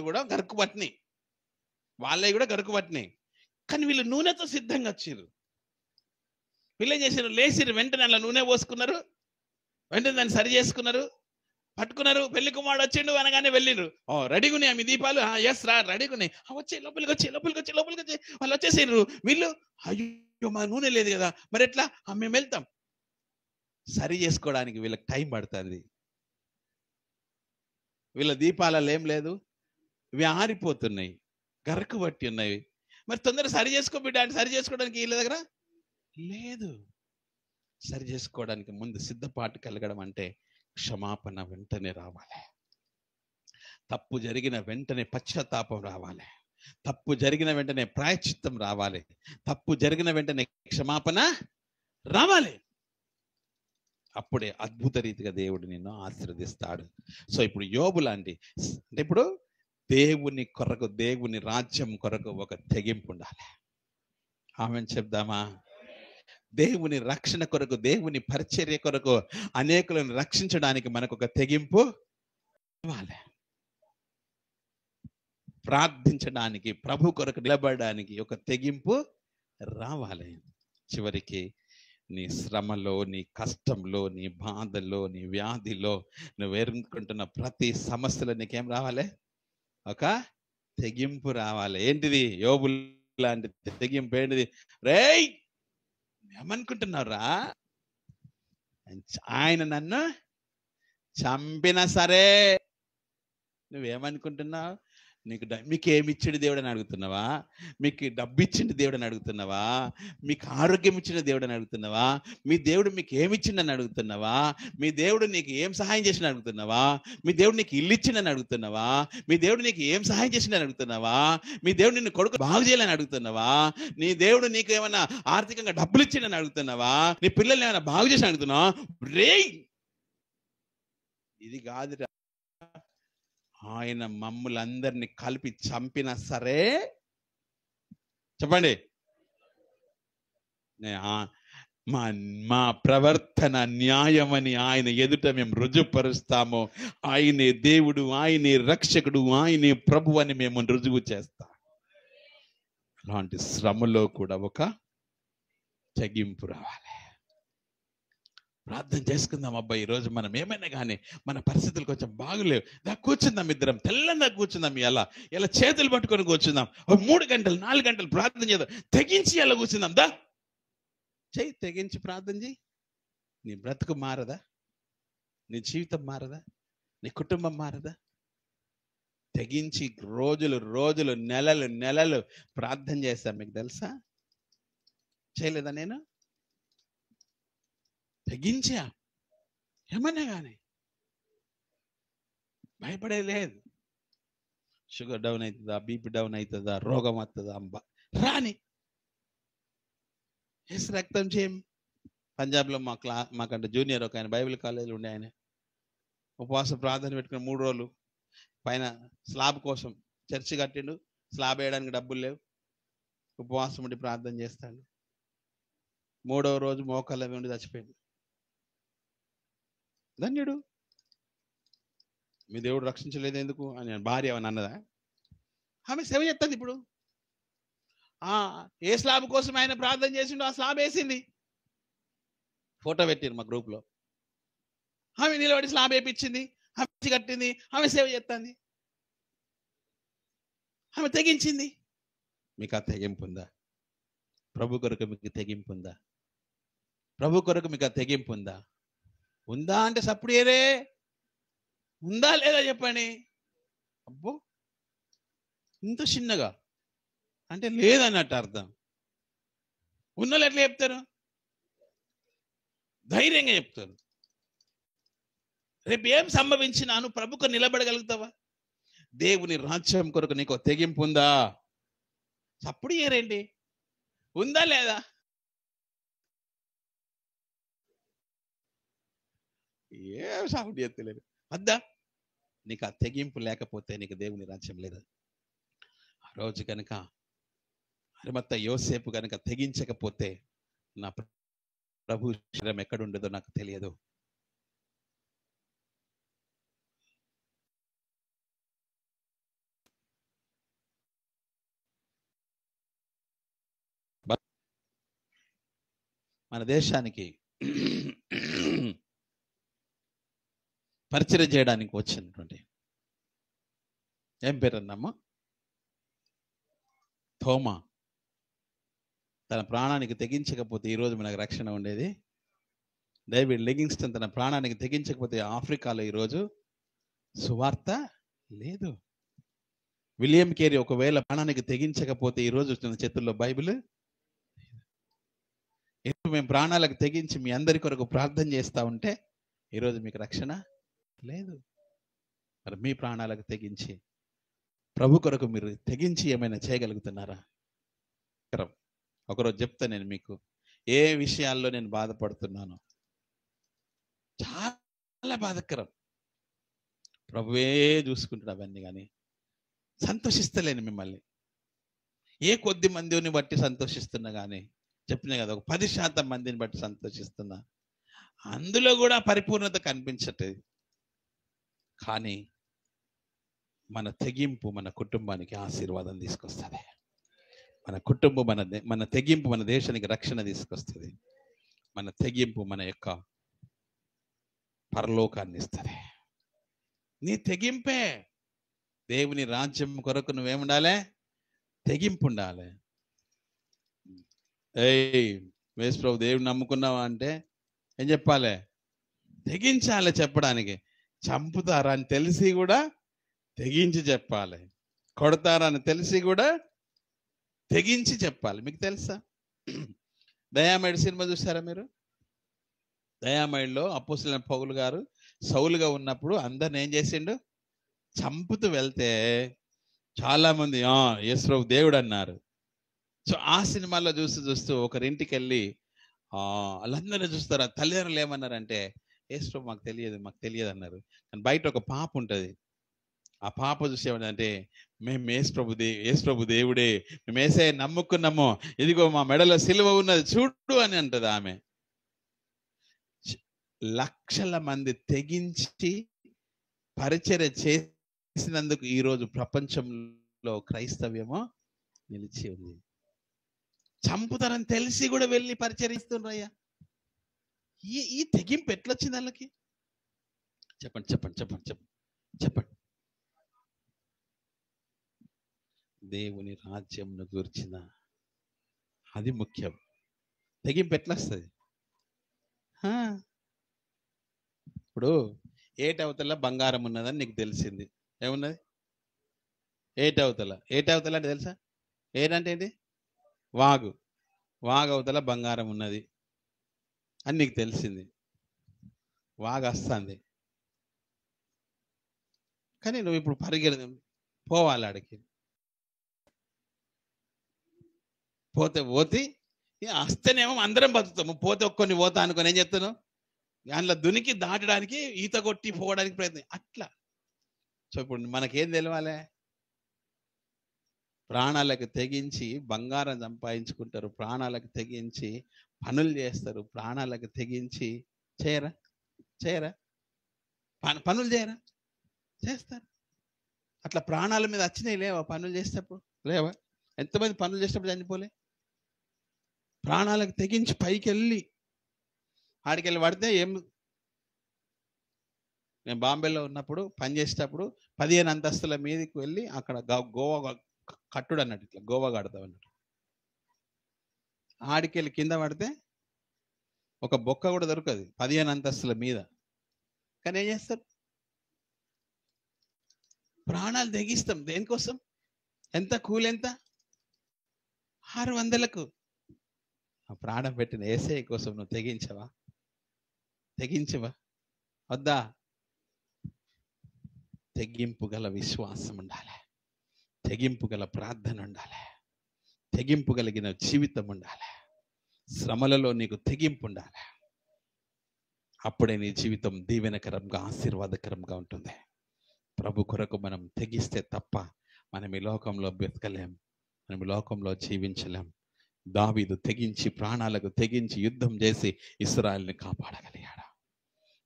కూడా గరుకు పట్టినాయి, వాళ్ళవి కూడా గరుకు పట్టినాయి. కానీ వీళ్ళు నూనెతో సిద్ధంగా వచ్చారు. వీళ్ళు ఏం చేశారు? లేచిరు, వెంటనే అలా నూనె పోసుకున్నారు, వెంటనే దాన్ని సరి చేసుకున్నారు, పట్టుకున్నారు. పెళ్లి కుమారుడు వచ్చిండు అనగానే వెళ్ళిండ్రు. రెడీగా ఉన్నాయి మీ దీపాలు? ఎస్ రా, రెడీగా ఉన్నాయి. వచ్చి లోపలికి వచ్చి వాళ్ళు వచ్చేసారు. వీళ్ళు అయ్యో మా నూనె లేదు కదా, మరి ఎట్లా? మేము వెళ్తాం. సరి చేసుకోవడానికి వీళ్ళకి టైం పడుతుంది. వీళ్ళ దీపాలలో ఏం లేదు, ఇవి ఆరిపోతున్నాయి, గరకు పట్టి ఉన్నాయి. మరి తొందరగా సరి చేసుకో బిడ్డ అంటే సరి చేసుకోవడానికి వీళ్ళ దగ్గర లేదు. సరి చేసుకోవడానికి ముందు సిద్ధపాటు కలగడం అంటే క్షమాపణ వెంటనే రావాలి. తప్పు జరిగిన వెంటనే పశ్చాత్తాపం రావాలి. తప్పు జరిగిన వెంటనే ప్రాయశ్చిత్తం రావాలి. తప్పు జరిగిన వెంటనే క్షమాపణ రావాలి. అప్పుడే అద్భుత రీతిగా దేవుడు నిన్ను ఆశీర్వదిస్తాడు. సో ఇప్పుడు యోబు లాంటి, అంటే ఇప్పుడు దేవుని కొరకు, దేవుని రాజ్యం కొరకు ఒక తెగింపు ఉండాలి. ఆమెను చెప్దామా? దేవుని రక్షణ కొరకు, దేవుని పరిచర్య కొరకు, అనేకులను రక్షించడానికి మనకు ఒక తెగింపు ఇవ్వాలి. ప్రార్థించడానికి, ప్రభు కొరకు నిలబడడానికి ఒక తెగింపు రావాలి. చివరికి నీ శ్రమలో, నీ కష్టంలో, నీ బాధలో, నీ వ్యాధిలో, నువ్వు ఎదుర్కొంటున్న ప్రతి సమస్యలో నీకేం రావాలి? ఒక తెగింపు రావాలి. ఏంటిది? యోబు లాంటి తెగింపు ఏంటిది? రేయ్, ఏమనుకుంటున్నారా? ఆయన నన్ను చంపినా సరే నువ్వేమనుకుంటున్నావు? మీకు ఏమి ఇచ్చిండు దేవుడు అని అడుగుతున్నావా? మీకు డబ్బు ఇచ్చిండు దేవుడు అని అడుగుతున్నావా? మీకు ఆరోగ్యం ఇచ్చిన దేవుడు అని అడుగుతున్నావా? మీ దేవుడు మీకు ఏమి ఇచ్చిండని అడుగుతున్నావా? మీ దేవుడు నీకు ఏం సహాయం చేసిన అడుగుతున్నావా? మీ దేవుడు నీకు ఇల్లు ఇచ్చిండని అడుగుతున్నావా? మీ దేవుడు నీకు ఏం సహాయం చేసిండని అడుగుతున్నావా? మీ దేవుడు నిన్ను కొడుకు బాగు చేయాలని అడుగుతున్నావా? నీ దేవుడు నీకు ఏమైనా ఆర్థికంగా డబ్బులు ఇచ్చిండని అడుగుతున్నావా? నీ పిల్లల్ని ఏమైనా బాగు చేసి అడుగుతున్నావా? రేయ్, ఇది కాదురా. ఆయన మమ్ములందరినీ కలిపి చంపినా సరే, చెప్పండి, మా ప్రవర్తన న్యాయమని ఆయన ఎదుట మేము రుజుపరుస్తాము. ఆయనే దేవుడు, ఆయనే రక్షకుడు, ఆయనే ప్రభు అని మేము రుజువు చేస్తాం. అలాంటి శ్రమలో కూడా ఒక తెగింపు రావాలి. ప్రార్థన చేసుకుందాం. అబ్బాయి, ఈరోజు మనం ఏమైనా కానీ మన పరిస్థితులు కొంచెం బాగులేవు, కూర్చుందాం, ఇద్దరం తెల్లంగా కూర్చుందాం. ఇలా చేతులు పట్టుకొని కూర్చుందాం. 3 గంటలు 4 గంటలు ప్రార్థన చేద్దాం. తెగించి ఎలా కూర్చుందాం. చెయ్యి, తెగించి ప్రార్థన చెయ్యి. నీ బ్రతుకు మారదా? నీ జీవితం మారదా? నీ కుటుంబం మారదా? తెగించి రోజులు నెలలు ప్రార్థన చేస్తాం. మీకు తెలుసా? చేయలేదా? నేను తెగించా. ఏమన్నా కానీ భయపడేలేదు. షుగర్ డౌన్ అవుతుందా, బీపీ డౌన్ అవుతుందా, రోగం వస్తుందా, రాని రక్తం చేయం. పంజాబ్లో మాకంటే జూనియర్ ఒక ఆయన బైబిల్ కాలేజీలో ఉండే ఆయన ఉపవాస ప్రార్థన పెట్టుకుని 3 రోజులు పైన స్లాబ్ కోసం చర్చి కట్టిండు. స్లాబ్ వేయడానికి డబ్బులు లేవు. ఉపవాసం ఉండి ప్రార్థన చేస్తాడు. 3వ రోజు మోకాళ్ళ ఉండి చచ్చిపోయాడు. ధన్యుడు. మీ దేవుడు రక్షించలేదు ఎందుకు అని భార్య అని అన్నదా? ఆమె సేవ చేస్తుంది. ఇప్పుడు ఏ స్లాబ్ కోసం ఆయన ప్రార్థన చేసిండో ఆ స్లాబ్ వేసింది. ఫోటో పెట్టింది మా గ్రూప్లో. ఆమె నిలబడి స్లాబ్ వేయించింది, ఆమె కట్టింది, ఆమె సేవ చేస్తుంది, ఆమె తెగించింది. మీకు ఆ తెగింపు ఉందా? ప్రభు కొరకు మీకు తెగింపు ఉందా? ప్రభు కొరకు మీకు ఆ తెగింపు ఉందా? ఉందా అంటే సప్పుడు ఏరే, ఉందా లేదా చెప్పండి. అబ్బో ఇంత చిన్నగా అంటే లేదన్నట్టు అర్థం. ఉన్నోళ్ళు ఎట్లా చెప్తారు? ధైర్యంగా చెప్తారు. రేపు ఏం సంభవించినాను ప్రభుకు నిలబడగలుగుతావా? దేవుని రాజ్యం కొరకు నీకు తెగింపు ఉందా? అప్పుడు ఏరేంటి, ఉందా లేదా? ఏం సౌండ్ ఎత్తలేదు. వద్దా? నీకు ఆ తెగింపు లేకపోతే నీకు దేవుని రాజ్యం లేదు. ఆ రోజు కనుక అరిమత్త యోసేపు కనుక తెగించకపోతే నా ప్రభు శరీరం ఎక్కడుండదో నాకు తెలియదు. మన దేశానికి పరిచయం చేయడానికి వచ్చినటువంటి ఏం పేరు అన్నమ్మా? థోమా. తన ప్రాణానికి తెగించకపోతే ఈరోజు మనకు రక్షణ ఉండేది. డేవిడ్ లివింగ్స్టన్ తన ప్రాణానికి తెగించకపోతే ఆఫ్రికాలో ఈరోజు సువార్త లేదు. విలియం కేరీ ఒకవేళ ప్రాణానికి తెగించకపోతే ఈరోజు తన చేతుల్లో బైబిల్. మేము ప్రాణాలకు తెగించి మీ అందరి కొరకు ప్రార్థన చేస్తూ ఉంటే ఈరోజు మీకు రక్షణ లేదు. మరి మీ ప్రాణాలకు తెగించి ప్రభు కొరకు మీరు తెగించి ఏమైనా చేయగలుగుతున్నారా? ఒకరోజు చెప్తా నేను మీకు ఏ విషయాల్లో నేను బాధపడుతున్నాను. చాలా బాధకరం. ప్రభువే చూసుకుంటాడు అవన్నీ. కానీ సంతోషిస్తలేను మిమ్మల్ని. ఏ కొద్ది మందిని బట్టి సంతోషిస్తున్నా కానీ చెప్పినా కదా, ఒక 10% మందిని బట్టి సంతోషిస్తున్నా. అందులో కూడా పరిపూర్ణత కనిపించట్లేదు. కానీ మన తెగింపు మన కుటుంబానికి ఆశీర్వాదం తీసుకొస్తుంది. మన కుటుంబం మన తెగింపు మన దేశానికి రక్షణ తీసుకొస్తుంది. మన తెగింపు మన యొక్క పరలోకాన్ని ఇస్తుంది. నీ తెగింపే దేవుని రాజ్యం కొరకు నువ్వేముండాలి? తెగింపు ఉండాలి. వేసు ప్రభు దేవుని నమ్ముకున్నావా అంటే ఏం చెప్పాలి? తెగించాలి చెప్పడానికి. చంపుతారా అని తెలిసి కూడా తెగించి చెప్పాలి. కొడతారా అని తెలిసి కూడా తెగించి చెప్పాలి. మీకు తెలుసా దయామయుడు సినిమా చూసారా మీరు? దయామయుడులో అపోస్తలుడైన పౌలు గారు సౌలుగా ఉన్నప్పుడు అందరిని ఏం చేసిండు? చంపుతూ వెళ్తే చాలా మంది యేసు ప్రభు దేవుడు అన్నారు. సో ఆ సినిమాలో చూస్తూ ఒకరింటికి వెళ్ళి వాళ్ళందరినీ చూస్తారు. తల్లిదండ్రులు ఏమన్నారంటే యేసు ప్రభు మాకు తెలియదు అన్నారు. కానీ బయట ఒక పాప ఉంటుంది. ఆ పాప చూసేమంటే మేము యేసు ప్రభు దేవుడే, మేము యేసే నమ్ముకున్నాము, ఇదిగో మా మెడలో సిలువ ఉన్నది చూడు అని అంటది ఆమె. లక్షల మంది తెగించి పరిచర్య చేసినందుకు ఈరోజు ప్రపంచంలో క్రైస్తవ్యమో నిలిచి ఉంది. చంపుతారని తెలిసి కూడా వెళ్ళి పరిచరిస్తుండ్రయ్యా. ఈ తెగింపు ఎట్లొచ్చింది వాళ్ళకి? చెప్పండి. దేవుని రాజ్యంను గురించిన అది ముఖ్యం. తెగింపు ఎట్లా వస్తుంది? ఇప్పుడు ఏటవతల బంగారం ఉన్నదని నీకు తెలిసింది. ఏమున్నది? ఏటవతల అంటే తెలుసా? ఏటంటే ఏంటి? వాగు అవతల బంగారం ఉన్నది అని నీకు తెలిసింది. వాగు వస్తుంది. కానీ నువ్వు ఇప్పుడు పోవాలి ఆడికి. పోతే వస్తేనేమో అందరం బతుకుతాము. పోతే ఒక్కొని పోతా అనుకొని ఏం చెప్తాను? దాంట్లో దునికి దాటడానికి ఈత కొట్టి పోవడానికి ప్రయత్నం అట్లా. సో ఇప్పుడు మనకేం తెలవాలి? ప్రాణాలకు తెగించి బంగారం సంపాదించుకుంటారు, ప్రాణాలకు తెగించి పనులు చేస్తారు, ప్రాణాలకు తెగించి చేయరా పనులు చేయరా? చేస్తారు. అట్లా ప్రాణాల మీద వచ్చినాయి లేవా? పనులు చేసేటప్పుడు లేవా? ఎంతమంది పనులు చేసేటప్పుడు చనిపోలే? ప్రాణాలకు తెగించి పైకి వెళ్ళి ఆడికెళ్ళి పడితే నేను బాంబేలో ఉన్నప్పుడు పనిచేసేటప్పుడు 15 అంతస్తుల మీదకి వెళ్ళి అక్కడ గోవా కట్టుడు అన్నట్టు, ఇట్లా గోవా కడతాం అన్నట్టు. ఆడికెళ్ళి కింద పడితే ఒక బొక్క కూడా దొరకదు, 15 అంతస్తుల మీద. కానీ ఏం చేస్తారు? ప్రాణాలు తెగిస్తాం. దేనికోసం? ఎంత కూలి? ఎంత? 600కు. ఆ ప్రాణం పెట్టిన యేసయ్య కోసం నువ్వు తెగించవా? తెగించవా? వద్దా? తెగింపు గల విశ్వాసం ఉండాలి, తెగింపు గల ప్రార్థన ఉండాలి, తెగింపు కలిగిన జీవితం ఉండాలి, శ్రమలలో నీకు తెగింపు ఉండాలి. అప్పుడే నీ జీవితం దీవెనకరంగా ఆశీర్వాదకరంగా ఉంటుంది. ప్రభు కొరకు మనం తెగిస్తే తప్ప మనం ఈ లోకంలో బ్రతకలేం, మనం ఈ లోకంలో జీవించలేం. దావీదు తెగించి, ప్రాణాలకు తెగించి యుద్ధం చేసి ఇశ్రాయేలుని కాపాడగలిగాడు.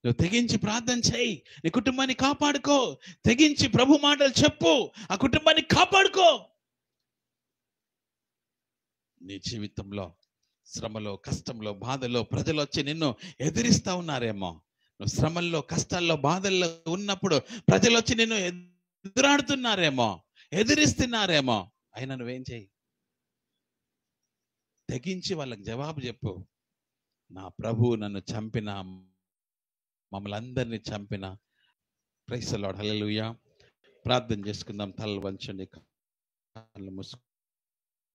నువ్వు తెగించి ప్రార్థన చేయి, నీ కుటుంబాన్ని కాపాడుకో. తెగించి ప్రభు మాటలు చెప్పు, ఆ కుటుంబాన్ని కాపాడుకో. నీ జీవితంలో శ్రమలో, కష్టంలో, బాధలో ప్రజలు వచ్చి నిన్ను ఎదిరిస్తా ఉన్నారేమో. నువ్వు శ్రమల్లో, కష్టాల్లో, బాధల్లో ఉన్నప్పుడు ప్రజలు వచ్చి నిన్ను ఎదురాడుతున్నారేమో, ఎదిరిస్తున్నారేమో. అయినా నువ్వేం చేయి? తెగించి వాళ్ళకి జవాబు చెప్పు. నా ప్రభువు నన్ను చంపిన, మమ్మల్ని అందరినీ చంపిన. Praise the lord. హల్లెలూయా. ప్రార్థన చేసుకుందాం. తలలు వంచండి, కళ్ళు మూసుకోండి.